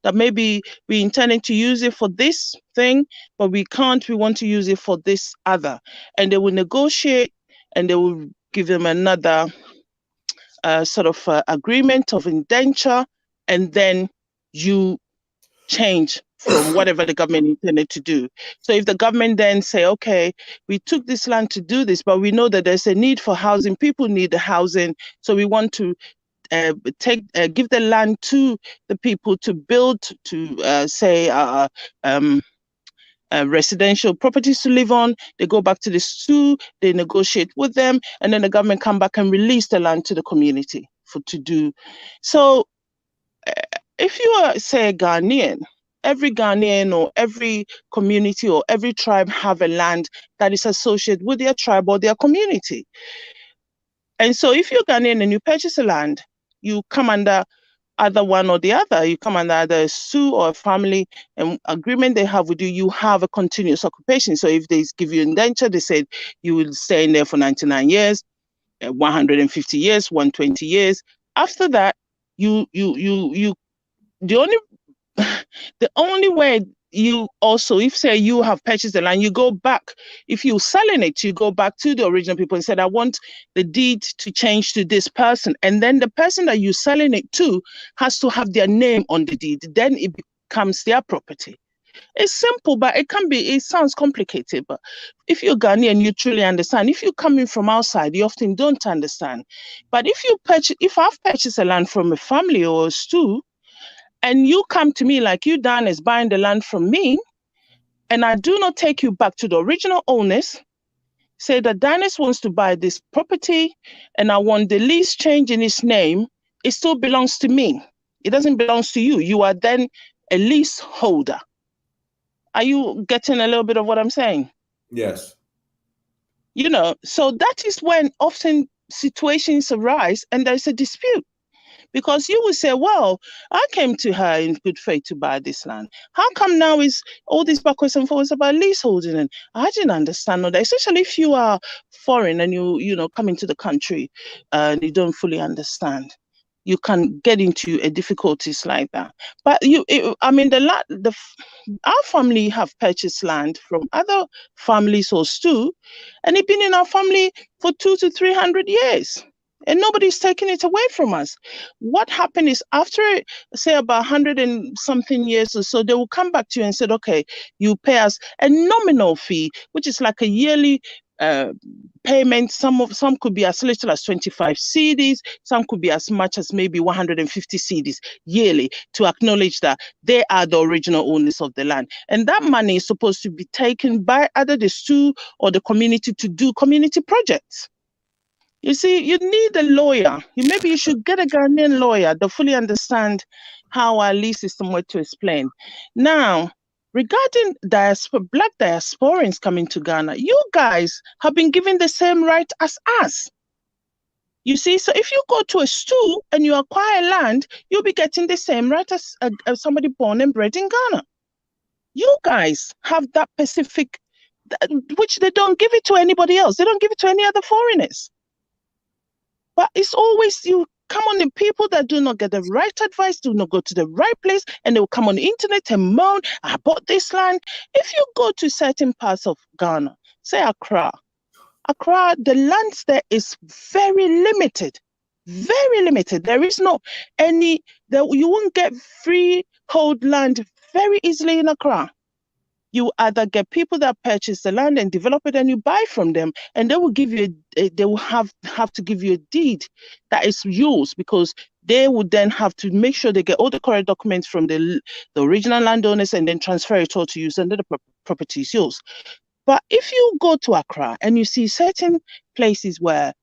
that maybe we intended to use it for this thing, but we can't, we want to use it for this other. And they will negotiate and they will give them another agreement of indenture, and then you change from whatever the government intended to do. So if the government then say, okay, we took this land to do this, but we know that there's a need for housing, people need the housing, so we want to give the land to the people to build, to residential properties to live on. They go back to the STU, they negotiate with them, and then the government come back and release the land to the community to do. So if you are, say, a Ghanaian, every Ghanaian or every community or every tribe have a land that is associated with their tribe or their community. And so if you're Ghanaian and you purchase a land, you come under either one or the other. You come under either a STU or a family and agreement they have with you, you have a continuous occupation. So if they give you indenture, they said you will stay in there for 99 years, 150 years, 120 years. After that, the only way you also, if say you have purchased the land, you go back, if you're selling it, you go back to the original people and said, I want the deed to change to this person. And then the person that you're selling it to has to have their name on the deed. Then it becomes their property. It's simple, but it sounds complicated. But if you're Ghanaian, you truly understand. If you're coming from outside, you often don't understand. But if I've purchased a land from a family or a STU, and you come to me like you, Dan, is buying the land from me, and I do not take you back to the original owners, say that Danis wants to buy this property, and I want the lease change in his name, it still belongs to me. It doesn't belong to you. You are then a leaseholder. Are you getting a little bit of what I'm saying? Yes. So that is when often situations arise and there's a dispute. Because you will say, well, I came to her in good faith to buy this land. How come now is all these backwards and forwards about leaseholding? And I didn't understand all that, especially if you are foreign and you come into the country and you don't fully understand. You can get into difficulties like that. But our family have purchased land from other families or STU, and it's been in our family for 200 to 300 years. And nobody's taking it away from us. What happened is after, say, about 100 and something years or so, they will come back to you and say, okay, you pay us a nominal fee, which is like a yearly payment. Some could be as little as 25 cedis. Some could be as much as maybe 150 cedis yearly to acknowledge that they are the original owners of the land. And that money is supposed to be taken by either the STU or the community to do community projects. You see, you need a lawyer. Maybe you should get a Ghanaian lawyer to fully understand how our lease system works to explain. Now, regarding black diasporans coming to Ghana, you guys have been given the same right as us. You see, so if you go to a STU and you acquire land, you'll be getting the same right as somebody born and bred in Ghana. You guys have that specific, which they don't give it to anybody else. They don't give it to any other foreigners. But it's always you come on the people that do not get the right advice, do not go to the right place, and they will come on the internet and moan, I bought this land. If you go to certain parts of Ghana, say Accra, the lands there is very limited. Very limited. There is no you won't get freehold land very easily in Accra. You either get people that purchase the land and develop it, and you buy from them, and they will give you they will have to give you a deed that is yours, because they would then have to make sure they get all the correct documents from the original landowners and then transfer it all to you, and the property is yours. But if you go to Accra and you see certain places where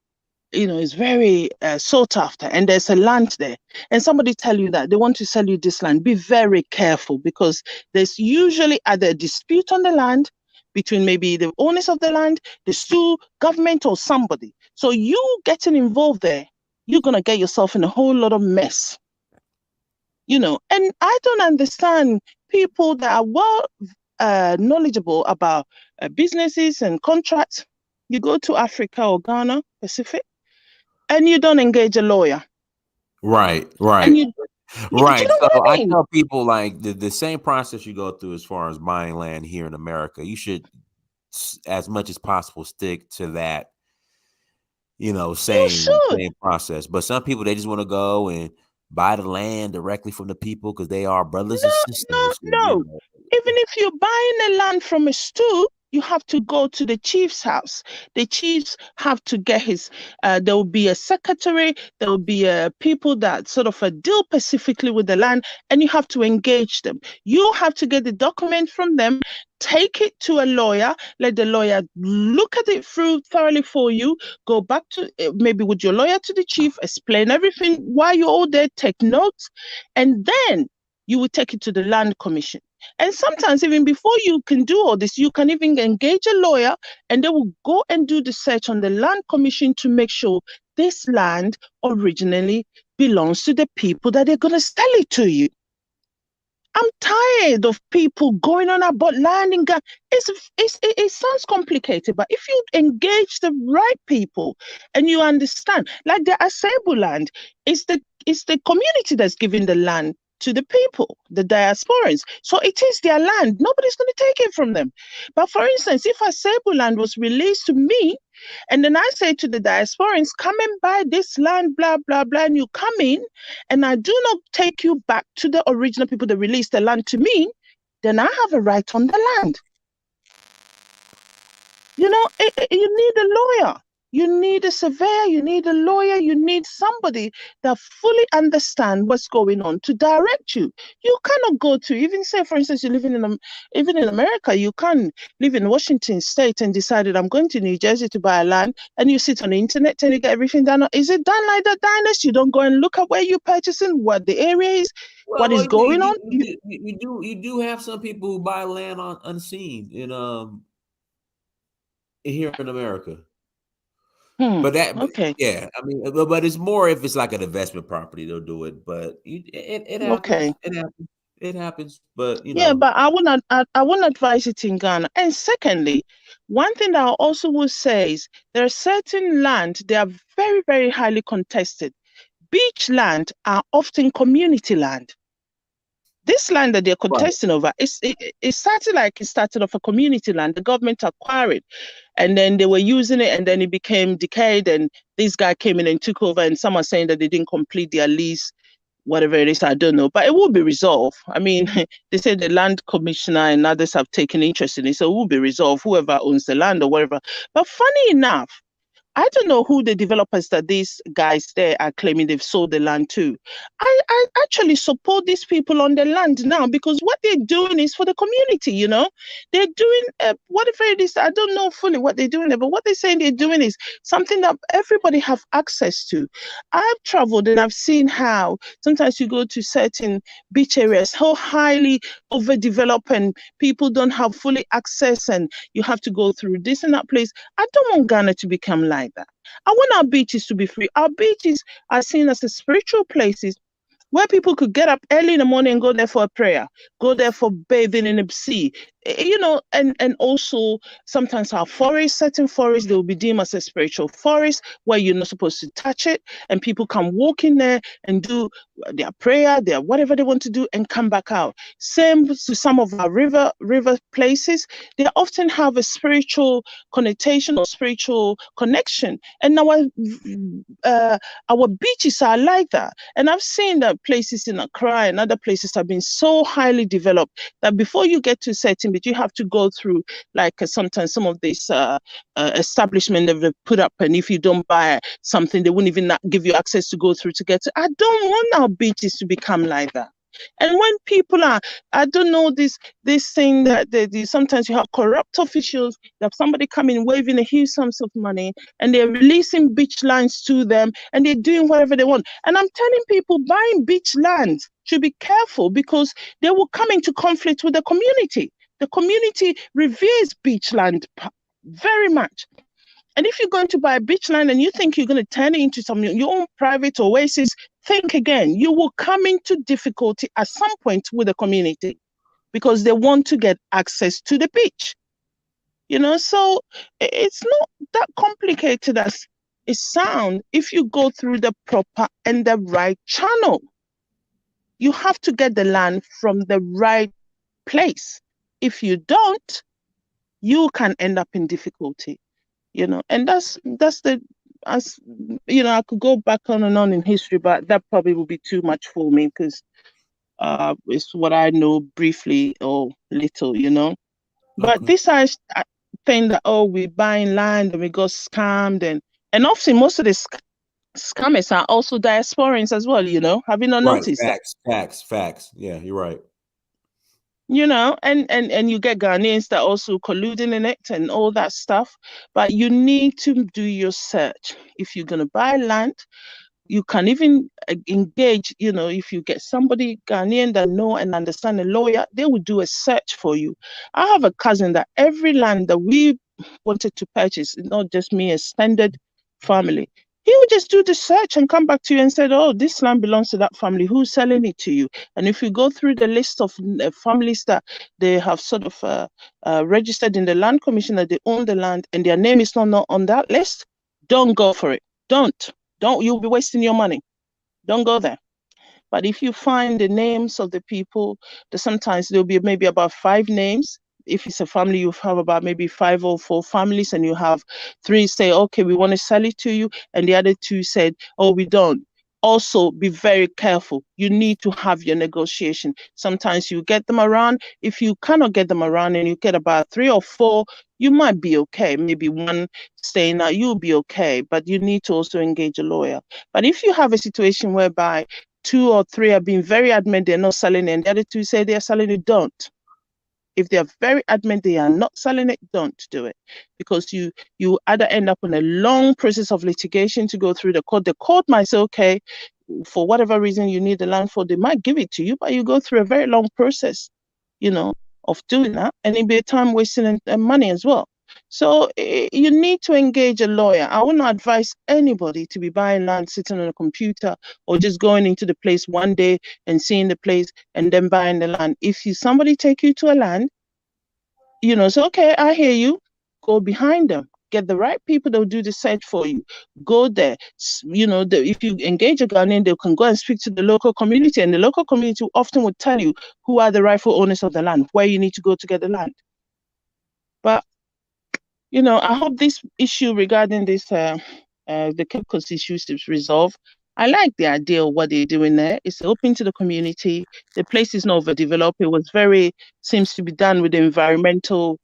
it's very sought after, and there's a land there, and somebody tell you that they want to sell you this land, be very careful, because there's usually either a dispute on the land between maybe the owners of the land, the STU, government, or somebody. So you getting involved there, you're going to get yourself in a whole lot of mess. And I don't understand people that are well knowledgeable about businesses and contracts. You go to Africa or Ghana, Pacific, and you don't engage a lawyer. Right. Right. So I tell people, like, the same process you go through as far as buying land here in America, you should, as much as possible, stick to that You same should. process. But some people, they just want to go and buy the land directly from the people because they are brothers and sisters. And, No. Even if you're buying a land from a stew, you have to go to the chief's house. The chiefs have to get his. There will be a secretary. There will be people that sort of deal specifically with the land, and you have to engage them. You have to get the document from them, take it to a lawyer, let the lawyer look at it through thoroughly for you, go back to maybe with your lawyer to the chief, explain everything while you're all there, take notes, and then you will take it to the land commission. And sometimes even before you can do all this, you can even engage a lawyer and they will go and do the search on the land commission to make sure this land originally belongs to the people that they're going to sell it to you. I'm tired of people going on about land and it sounds complicated, but if you engage the right people and you understand, like the Asebu land, it's the community that's giving the land to the people, the diasporans. So it is their land. Nobody's going to take it from them. But for instance, if Asebu land was released to me, and then I say to the diasporans, come and buy this land, blah, blah, blah, and you come in, and I do not take you back to the original people that released the land to me, then I have a right on the land. You need a lawyer. You need a surveyor, you need a lawyer, you need somebody that fully understands what's going on to direct you. You cannot go to, even say, for instance, you're living even in America, you can't live in Washington State and decide that I'm going to New Jersey to buy a land, and you sit on the internet and you get everything done. Is it done like that, Dinus? You don't go and look at where you're purchasing, what the area is, what is going on? You do have some people who buy land on unseen here in America. But that, okay, yeah, I mean, but it's more if it's like an investment property, they'll do it. But it happens. Okay. It happens. But yeah, but I wouldn't advise it in Ghana. And secondly, one thing that I also will say is there are certain land they are very, very highly contested. Beach land are often community land. This land that they're contesting over, it started off a community land. The government acquired it, and then they were using it, and then it became decayed, and this guy came in and took over, and someone saying that they didn't complete their lease, whatever it is, I don't know. But it will be resolved. I mean, they said the land commissioner and others have taken interest in it, so it will be resolved, whoever owns the land or whatever. But funny enough, I don't know who the developers that these guys there are claiming they've sold the land to. I actually support these people on the land now, because what they're doing is for the community, They're doing whatever it is. I don't know fully what they're doing there, but what they're saying they're doing is something that everybody have access to. I've traveled and I've seen how sometimes you go to certain beach areas, how highly overdeveloped and people don't have fully access, and you have to go through this and that place. I don't want Ghana to become like that. I want our beaches to be free. Our beaches are seen as spiritual places where people could get up early in the morning and go there for a prayer, go there for bathing in the sea, and also sometimes our forests, certain forests, they will be deemed as a spiritual forest where you're not supposed to touch it, and people can walk in there and do their prayer, their whatever they want to do, and come back out. Same to some of our river places, they often have a spiritual connotation or spiritual connection, and our beaches are like that. And I've seen that places in Accra and other places have been so highly developed that before you get to a certain bit, you have to go through sometimes some of these establishment that they've put up, and if you don't buy something, they wouldn't even give you access to go through to get to. I don't want our beaches to become like that. And when people are, I don't know, this thing that sometimes you have corrupt officials, that somebody come in waving a huge sums of money, and they're releasing beach lands to them, and they're doing whatever they want. And I'm telling people, buying beach land should be careful, because they will come into conflict with the community. The community reveres beach land very much. And if you're going to buy a beach land and you think you're going to turn it into your own private oasis, think again. You will come into difficulty at some point with the community, because they want to get access to the beach. So it's not that complicated as it sounds if you go through the proper and the right channel. You have to get the land from the right place. If you don't, you can end up in difficulty. And that's the as I could go back on and on in history, but that probably would be too much for me because it's what I know briefly or little, But Okay. this I think that we're buying land and we got scammed and often most of the scammers are also diasporans as well, Have you not Right. noticed that? Facts. Yeah, you're right. And you get Ghanaians that also colluding in it and all that stuff. But you need to do your search. If you're gonna buy land, you can even engage, if you get somebody Ghanaian that know and understand a lawyer, they will do a search for you. I have a cousin that every land that we wanted to purchase, not just me, a extended family, he would just do the search and come back to you and said, oh, this land belongs to that family. Who's selling it to you? And if you go through the list of families that they have sort of registered in the land commission that they own the land and their name is not on that list, don't go for it. Don't, you'll be wasting your money. Don't go there. But if you find the names of the people, sometimes there'll be maybe about 5 names. If it's a family, you have about maybe 5 or 4 families, and you have 3 say, okay, we want to sell it to you, and the other 2 said, oh, we don't. Also, be very careful. You need to have your negotiation. Sometimes you get them around. If you cannot get them around and you get about 3 or 4, you might be okay. Maybe 1 staying out, you'll be okay. But you need to also engage a lawyer. But if you have a situation whereby 2 or 3 are being very adamant they're not selling it, and the other 2 say they're selling it, don't. If they're very adamant they are not selling it, don't do it. Because you either end up in a long process of litigation to go through the court. The court might say, okay, for whatever reason you need the land for, they might give it to you, but you go through a very long process, of doing that, and it'll be a time wasting and money as well. So you need to engage a lawyer. I would not advise anybody to be buying land, sitting on a computer, or just going into the place one day and seeing the place and then buying the land. If somebody take you to a land, so okay, I hear you. Go behind them. Get the right people that will do the search for you. Go there. If you engage a Ghanaian, they can go and speak to the local community, and the local community often would tell you who are the rightful owners of the land, where you need to go to get the land. But I hope this issue regarding this the Cape Coast issues is resolved. I like the idea of what they're doing there. It's open to the community. The place is not overdeveloped. It was seems to be done with the environmental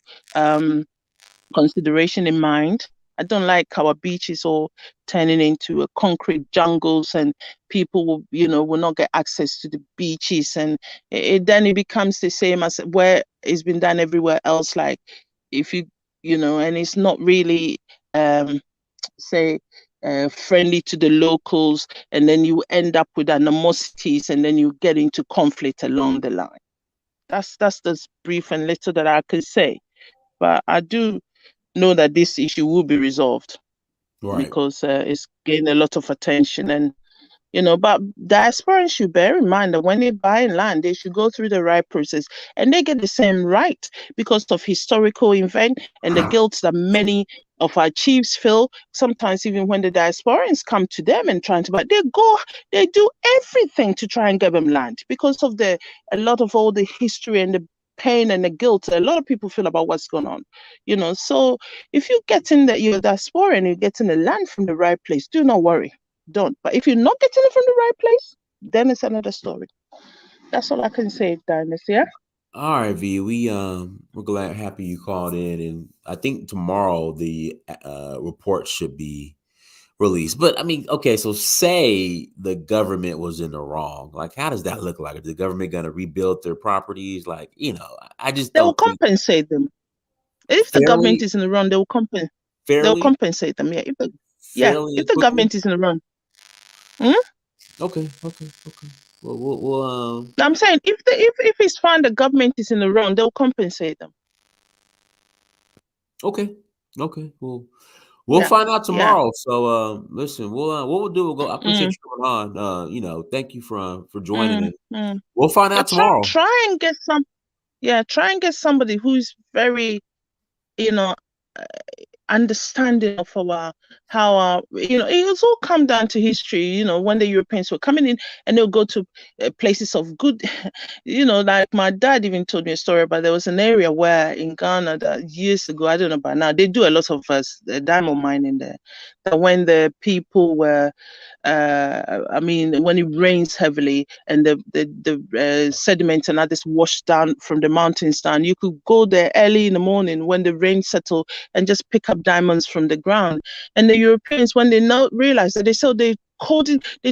consideration in mind. I don't like our beaches all turning into concrete jungles, and people will not get access to the beaches, and then it becomes the same as where it's been done everywhere else. Like if and it's not really friendly to the locals, and then you end up with animosities, and then you get into conflict along the line. That's the brief and little that I could say, but I do know that this issue will be resolved, right? Because it's gained a lot of attention, and but diasporans should bear in mind that when they buy land, they should go through the right process, and they get the same right because of historical event and the guilt that many of our chiefs feel. Sometimes even when the diasporans come to them and trying to buy, they do everything to try and get them land because of a lot of all the history and the pain and the guilt a lot of people feel about what's going on. So if you're getting your diaspora and you're getting the land from the right place, do not worry. Don't. But if you're not getting it from the right place, then it's another story. That's all I can say, Dynasty. Yeah. All right, V. We're happy you called in, and I think tomorrow the report should be released. But I mean, okay, so say the government was in the wrong. Like, how does that look like? Is the government going to rebuild their properties? Like, I just they will compensate them. If the government is in the wrong, they will compensate. They'll compensate them. Yeah. If the government is in the wrong. Okay. Well, I'm saying if it's found the government is in the wrong, they'll compensate them. Okay. Well, we'll find out tomorrow. Yeah. So listen, what we'll do, we'll go. I appreciate you coming on. Thank you for joining us. We'll find out tomorrow. Try and get somebody who's very, understanding of how our, it's all come down to history. When the Europeans were coming in, and they'll go to places of good, like my dad even told me a story about, there was an area where in Ghana that years ago, I don't know about now, they do a lot of diamond mining there, that when the people were when it rains heavily and the sediment and others wash down from the mountains down, you could go there early in the morning when the rain settled and just pick up diamonds from the ground. And the Europeans, when they now realized that, they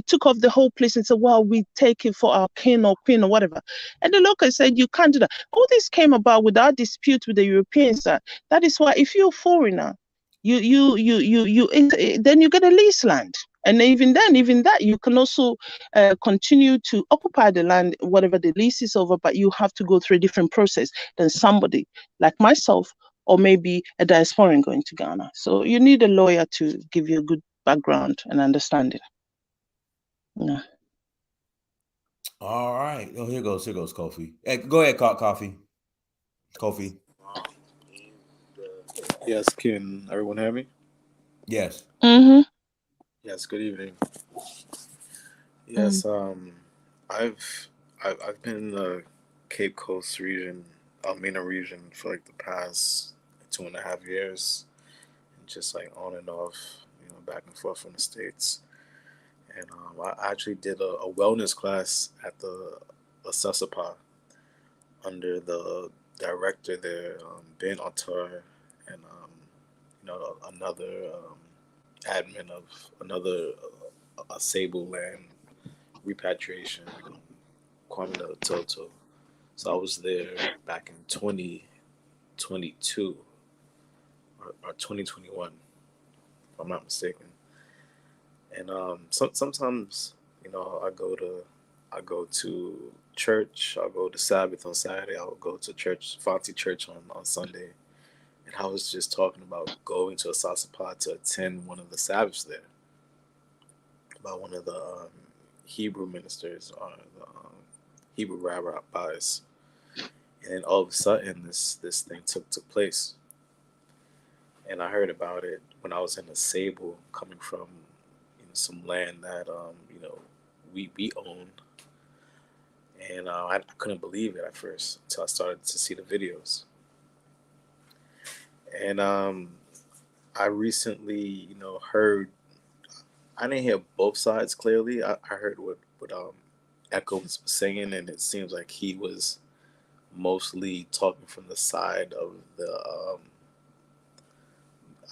took off the whole place and said, well, we take it for our king or queen or whatever. And the locals said, you can't do that. All this came about without dispute with the Europeans. That is why if you're a foreigner, then you get a lease land. And even that, you can also continue to occupy the land, whatever the lease is over, but you have to go through a different process than somebody like myself, or maybe a diasporan going to Ghana. So you need a lawyer to give you a good background and understanding. Yeah. All right. Oh, here goes Kofi. Hey, go ahead, Kofi. Yes, can everyone hear me? Yes. Mm-hmm. Yes, good evening. Yes, I've been in the Cape Coast region, MENA region for like the past 2.5 years, and just like on and off, back and forth from the States. And I actually did a wellness class at the Assessapa under the director there, Ben Ottar, and another admin of another a Sable land repatriation, Kwame Toto. So I was there back in 2022 or 2021, if I'm not mistaken. And sometimes I go to church. I'll go to Sabbath on Saturday. I'll go to church, Fancy Church on Sunday. And I was just talking about going to Assessapa to attend one of the Sabbaths there, by one of the Hebrew ministers or the Hebrew rabbis. And then all of a sudden, this thing took place. And I heard about it when I was in a Sable, coming from some land that we own. And I couldn't believe it at first until I started to see the videos. And I recently, heard. I didn't hear both sides clearly. I heard what Echo was saying, and it seems like he was mostly talking from the side of the,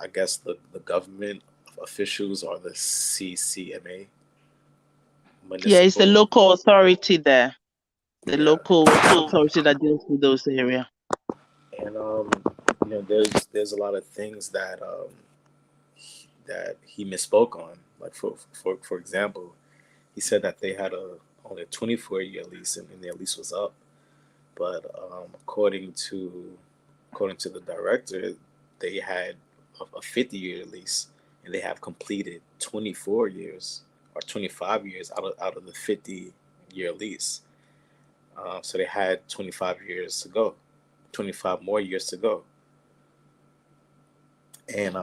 I guess the government officials or the CCMA. Yeah, it's the local authority there. The local authority that deals with those areas. And there's a lot of things that that he misspoke on. Like for example, he said that they had only a 24-year lease, and their lease was up. But according to the director, they had a 50-year lease, and they have completed 24 years or 25 years out of the 50-year lease. So they had 25 years to go, 25 more years to go. And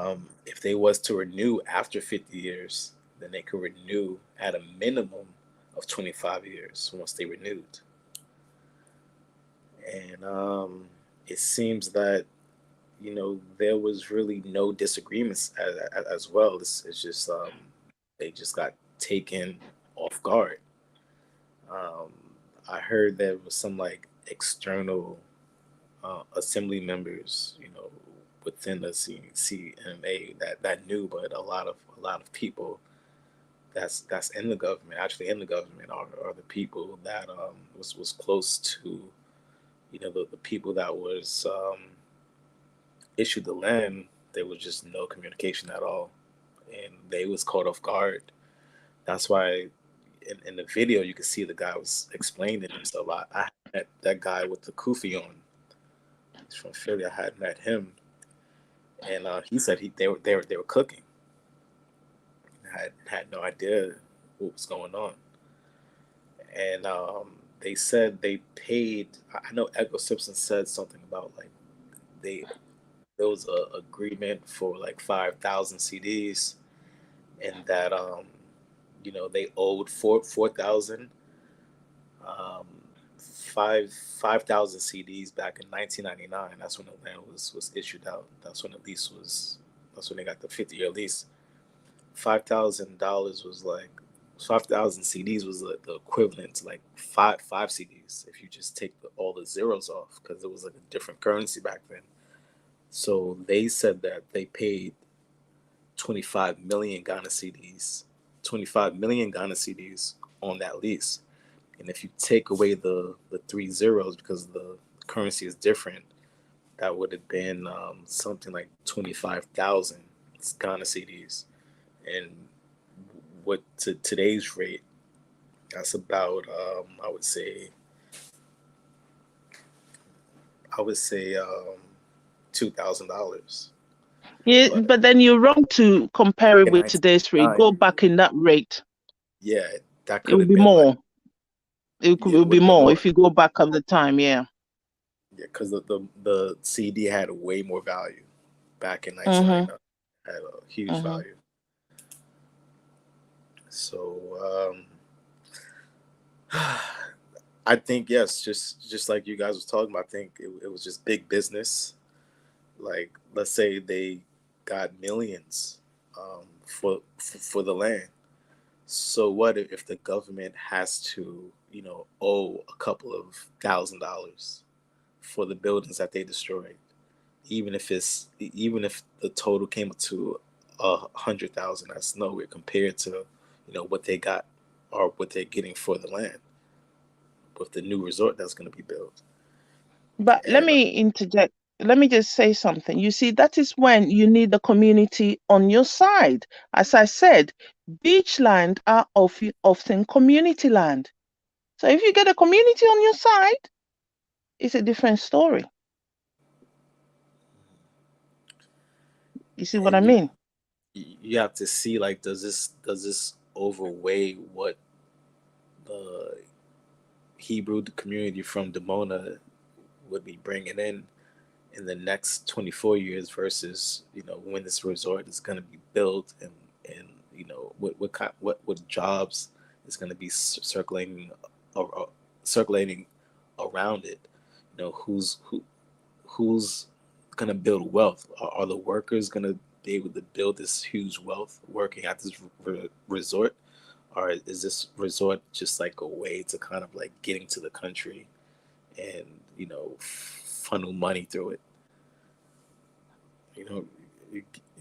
if they was to renew after 50 years, then they could renew at a minimum of 25 years once they renewed. And it seems that there was really no disagreements as well. It's just they just got taken off guard. I heard there was some like external assembly members, within the CMA that knew, but a lot of people that's in the government, actually in the government, are the people that was close to the people that was issued the land. There was just no communication at all, and they was caught off guard. That's why in the video you can see the guy was explaining himself. I met that guy with the kufi on. He's from Philly. I had met him, and he said they were cooking. I had no idea what was going on, and they said they paid. I know Echo Simpson said something about like there was a agreement for like 5,000 CDs, and that they owed 4,000 um 5,000 CDs back in 1999. That's when the land was issued out. That's when the lease was. That's when they got the 50-year lease. $5,000 was like 5,000 CDs was like the equivalent to like five CDs if you just take all the zeros off, because it was like a different currency back then. So they said that they paid 25 million Ghana CDs, 25 million Ghana CDs on that lease. And if you take away the three zeros because the currency is different, that would have been something like 25,000 Ghana CDs. And what to today's rate, that's about I would say $2,000. Yeah, but then you're wrong to compare it In with today's rate. Go 1999, back in that rate. yeah, that It could would have be been like, more. It yeah, it would would be have been more more. if you go back of the time. Yeah. Yeah, because the CD had way more value back in Mhm. 1999. Had a huge Mhm. value. So I think yes, just like you guys was talking about, I think it was just big business. Like let's say they got millions for the land. So what if the government has to owe a couple of $1,000 for the buildings that they destroyed, even if the total came to 100,000, that's nowhere compared to what they got or what they're getting for the land with the new resort that's going to be built. But let And me interject. Let me just say something. You see, that is when you need the community on your side. As I said, beach land are often community land. So if you get a community on your side, it's a different story. You see what I and mean? you have to see, like, does this overweigh what the Hebrew community from Demona would be bringing in the next 24 years versus when this resort is going to be built, and what jobs is going to be circulating around it. Who's going to build wealth? Are the workers going to be able to build this huge wealth working at this resort, or is this resort just like a way to kind of like get into the country and funnel money through it? You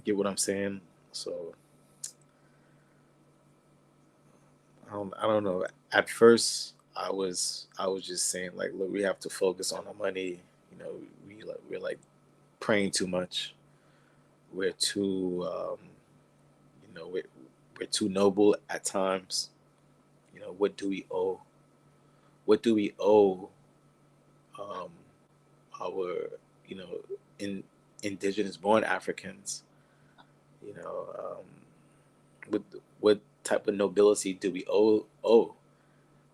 get what I'm saying? So I don't know. At first, I was just saying like, look, we have to focus on the money. We're like praying too much. We're too we're too noble at times. What do we owe? What do we owe um, our in indigenous born Africans? You know, what type of nobility do we owe?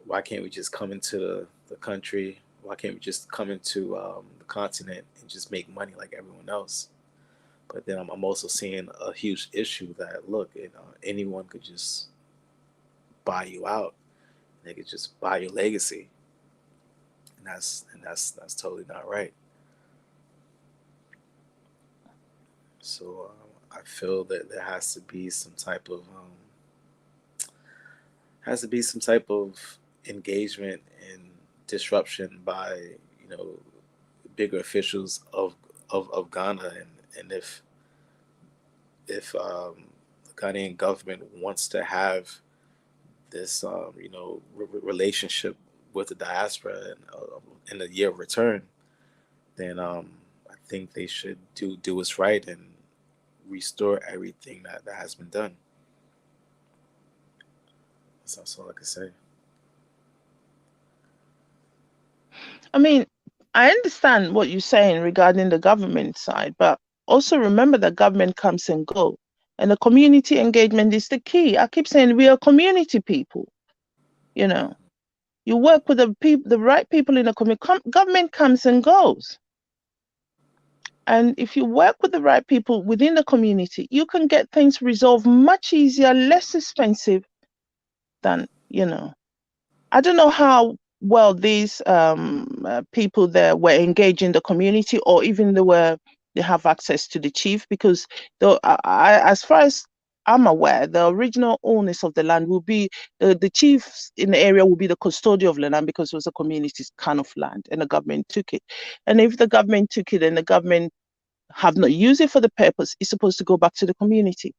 Why can't we just come into the country? Why can't we just come into the continent and just make money like everyone else? But then I'm also seeing a huge issue that, look, anyone could just buy you out. They could just buy your legacy, and that's totally not right. So I feel that there has to be some type of engagement and disruption by bigger officials of Ghana, and if the Ghanaian government wants to have this relationship with the diaspora and in the year of return, then I think they should do what's right and restore everything that has been done. That's all I can say. I mean, I understand what you're saying regarding the government side, but also remember that government comes and go, and the community engagement is the key. I keep saying we are community people. You work with the right people in the community. Government comes and goes, And if you work with the right people within the community, you can get things resolved much easier, less expensive than, I don't know how well these people there were engaged in the community, or even they have access to the chief, because as far as I'm aware, the original owners of the land will be the chiefs in the area will be the custodian of the land, because it was a community's kind of land and the government took it. And if the government took it and the government have not used it for the purpose, it's supposed to go back to the community.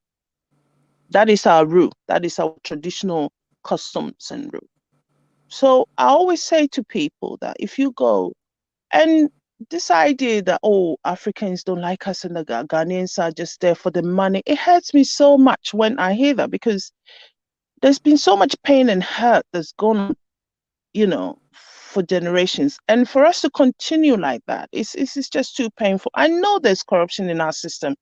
That is our rule. That is our traditional customs and rule. So I always say to people that if you go, and this idea that, Africans don't like us and the Ghanaians are just there for the money, it hurts me so much when I hear that, because there's been so much pain and hurt that's gone on, for generations. And for us to continue like that, it's just too painful. I know there's corruption in our system,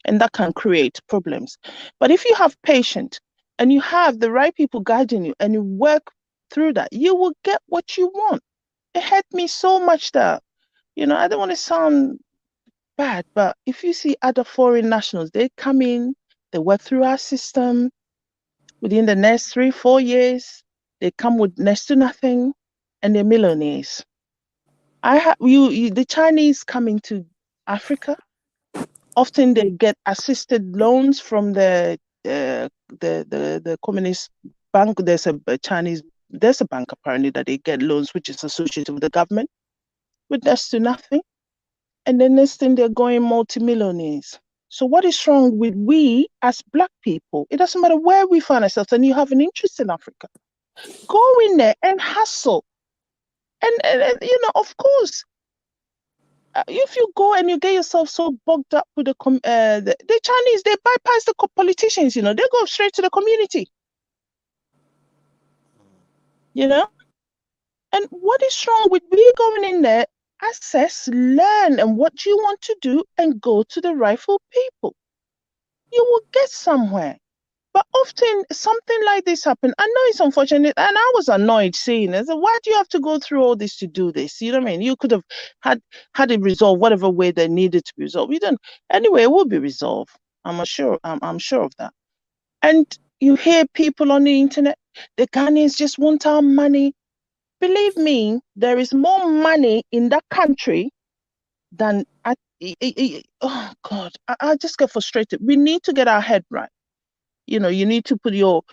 and that can create problems. But if you have patience and you have the right people guiding you and you work through that, you will get what you want. It hurt me so much that, I don't want to sound bad, but if you see other foreign nationals, they come in, they work through our system. Within the next 3-4 years, they come with next to nothing, and they're millionaires. The Chinese coming to Africa. Often they get assisted loans from the communist bank. There's a bank apparently that they get loans which is associated with the government, with next to nothing. And the next thing, they're going multimillionaires. So what is wrong with we as Black people? It doesn't matter where we find ourselves, and you have an interest in Africa, go in there and hustle. And of course, if you go and you get yourself so bogged up with the Chinese, they bypass the politicians, they go straight to the community, And what is wrong with we going in there, assess, learn, and what you want to do, and go to the rightful people? You will get somewhere. But often something like this happen. I know it's unfortunate, and I was annoyed seeing it. So why do you have to go through all this to do this? You know what I mean? You could have had it resolved whatever way they needed to be resolved. You don't. Anyway, it will be resolved. I'm sure of that. And you hear people on the internet, the Ghanaians just want our money. Believe me, there is more money in that country than oh God, I just get frustrated. We need to get our head right. You need to put your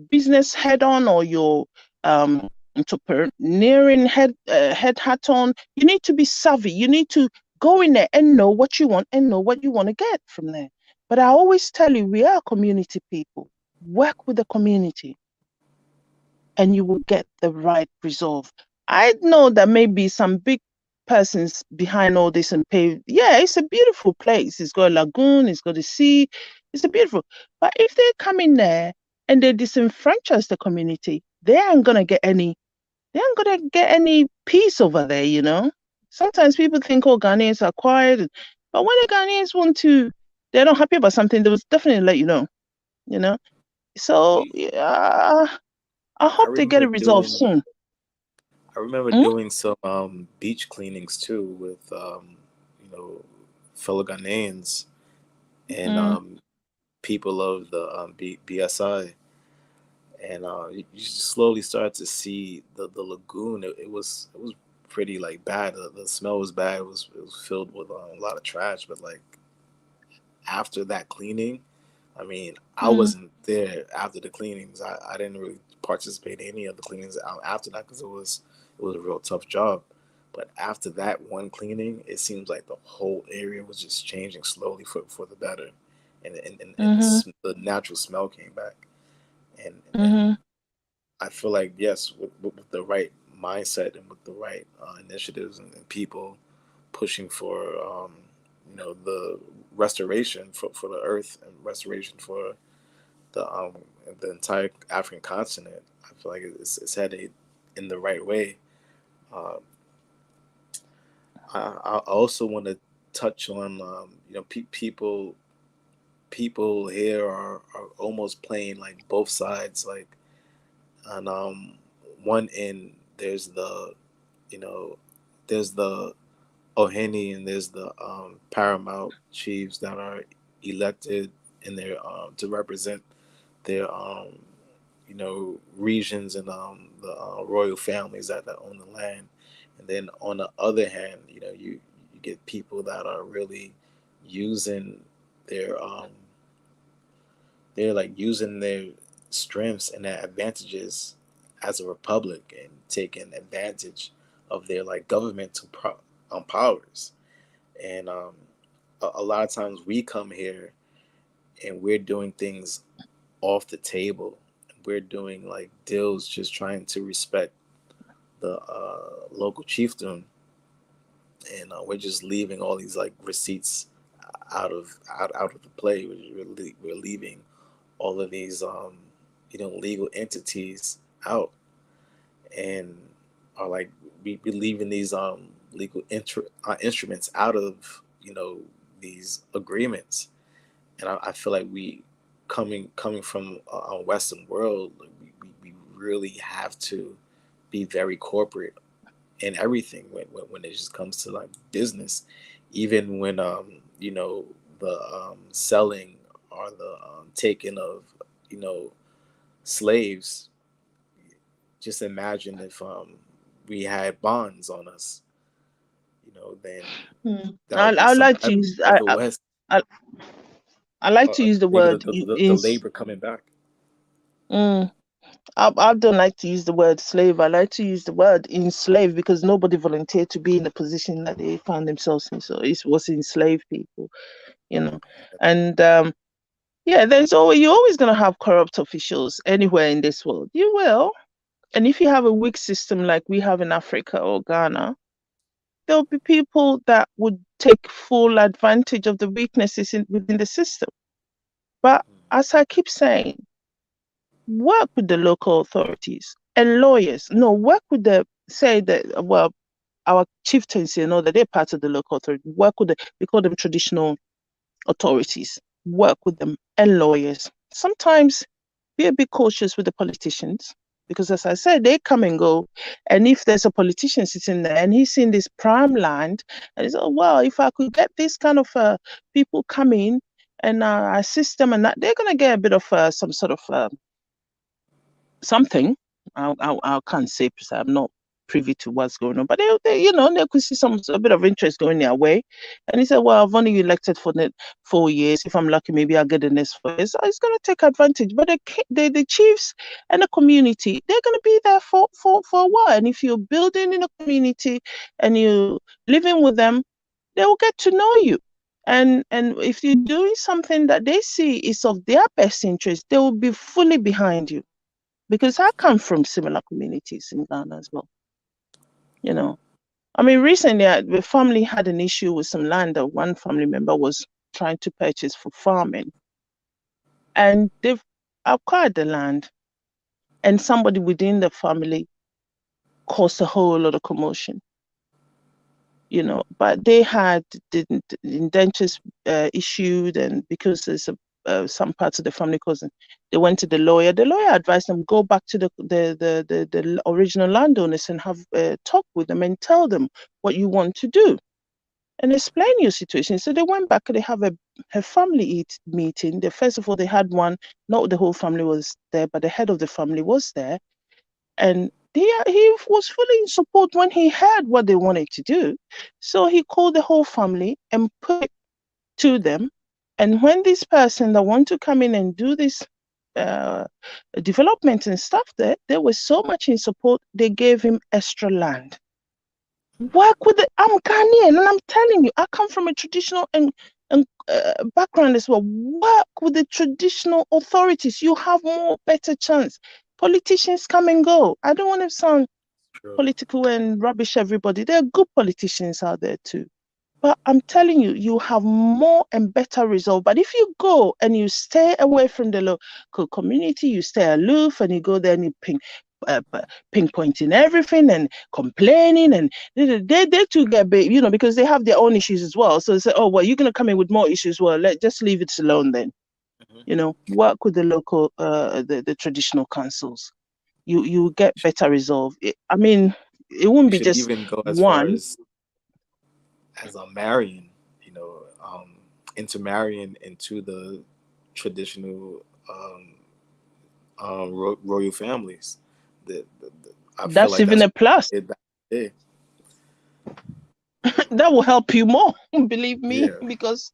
business head on, or your entrepreneuring head hat on. You need to be savvy. You need to go in there and know what you want and know what you want to get from there. But I always tell you, we are community people. Work with the community, and you will get the right resolve. I know that maybe some big persons behind all this and pay. Yeah, it's a beautiful place. It's got a lagoon, it's got a sea, it's a beautiful. But if they come in there and they disenfranchise the community, they ain't gonna get any peace over there, Sometimes people think, Ghanaians are quiet, but when the Ghanaians they're not happy about something, they will definitely let you know. So yeah, I hope they get it resolved soon. I remember doing some beach cleanings too with fellow Ghanaians and people of the BSI, and you just slowly start to see the lagoon. It was pretty bad. The smell was bad. It was filled with a lot of trash. But after that cleaning, I mean, I wasn't there after the cleanings. I didn't really participate in any of the cleanings after that, because it was a real tough job. But after that one cleaning, it seems like the whole area was just changing slowly for the better, and the natural smell came back. And I feel like, yes, with the right mindset and with the right initiatives and people pushing for the restoration for the earth and restoration for the entire African continent, I feel like it's headed in the right way. I also want to touch on people here are almost playing both sides. On one end there's the Ohene, and there's the paramount chiefs that are elected in their to represent their regions and the royal families that own the land. And then on the other hand, you get people that are really using their they're like using their strengths and their advantages as a republic and taking advantage of their like governmental powers. And a lot of times we come here and we're doing things off the table. We're doing like deals just trying to respect the local chiefdom, and we're just leaving all these like receipts out of the play. We're leaving all of these legal entities out, and are like we leaving these legal instruments out of these agreements. And I feel like we coming from a Western world, like we really have to be very corporate in everything when it just comes to like business, even when the selling or the taking of slaves. Just imagine if we had bonds on us, then that would be I some like to use West. I like to use the Maybe word the labor coming back. I don't like to use the word slave. I like to use the word enslave, because nobody volunteered to be in the position that they found themselves in. So it was enslaved people, And yeah, you're always going to have corrupt officials anywhere in this world. You will. And if you have a weak system like we have in Africa or Ghana, there'll be people that would take full advantage of the weaknesses within the system. But as I keep saying, work with the local authorities and lawyers. No, work with our chieftains, that they're part of the local authority. Work with we call them traditional authorities. Work with them and lawyers. Sometimes be a bit cautious with the politicians, because as I said, they come and go. And if there's a politician sitting there and he's in this prime land and he's, oh, well, if I could get this kind of people come in and assist them, and that, they're going to get a bit of some sort of something. I can't say because I'm not privy to what's going on, but they could see a bit of interest going their way. And he said, well, I've only elected for 4 years. If I'm lucky, maybe I'll get the next 4 years. So it's going to take advantage. But the chiefs and the community, they're going to be there for a while. And if you're building in a community and you're living with them, they will get to know you. And if you're doing something that they see is of their best interest, they will be fully behind you. Because I come from similar communities in Ghana as well. I mean, recently the family had an issue with some land that one family member was trying to purchase for farming. And they've acquired the land, and somebody within the family caused a whole lot of commotion. But they had the indentures issued, and because there's some parts of the family cousin, they went to the lawyer. The lawyer advised them, go back to the original landowners and have a talk with them and tell them what you want to do and explain your situation. So they went back and they have a family meeting. First of all, they had one, not the whole family was there, but the head of the family was there. And he was fully in support when he heard what they wanted to do. So he called the whole family and put it to them. And when this person that want to come in and do this development and stuff they were so much in support, they gave him extra land. Work with I'm Ghanaian, and I'm telling you, I come from a traditional and background as well. Work with the traditional authorities. You have better chance. Politicians come and go. I don't want to sound political and rubbish everybody. There are good politicians out there too. But I'm telling you, you have more and better result. But if you go and you stay away from the local community, you stay aloof and you go there and you pinpointing everything and complaining, and they too get big, because they have their own issues as well. So they say, oh, well, you're going to come in with more issues. Well, just leave it alone then. Work with the local, the traditional councils. You get better resolve. It won't be just even go as one. far as as I'm marrying, you know, intermarrying into the traditional royal families. I feel That's like even that's a plus. yeah, That will help you more, believe me, yeah, because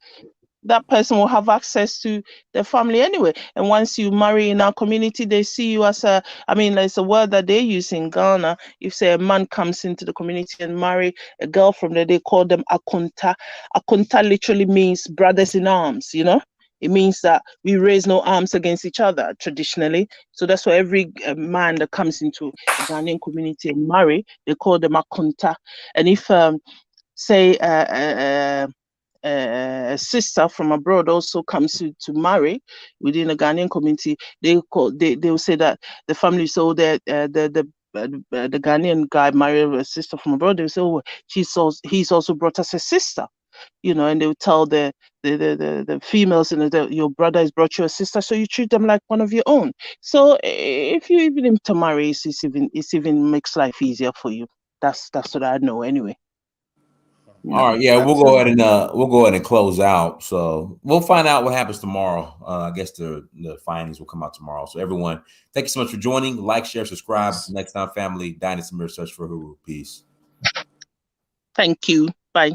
that person will have access to the family anyway. And once you marry in our community, they see you as a, I mean, there's a word that they use in Ghana. If say a man comes into the community and marry a girl from there, they call them akunta. Akunta literally means brothers in arms, you know. It means that we raise no arms against each other traditionally. So that's why every man that comes into a Ghanaian community and marry, they call them akunta. And if say a sister from abroad also comes to marry within a Ghanaian community, they will say that the family, so that the Ghanaian guy married a sister from abroad, they will say, oh, he's also brought us a sister, you know, and they will tell the females, and your brother has brought you a sister, so you treat them like one of your own. So if you even intermarry, it's even makes life easier for you. That's what I know anyway. All right, yeah, absolutely. we'll go ahead and close out. So we'll find out what happens tomorrow. I guess the findings will come out tomorrow. So everyone, thank you so much for joining. Like, share, subscribe. Yes. Next time, family. Dynasty Mirror, search for Huru. Peace. Thank you. Bye.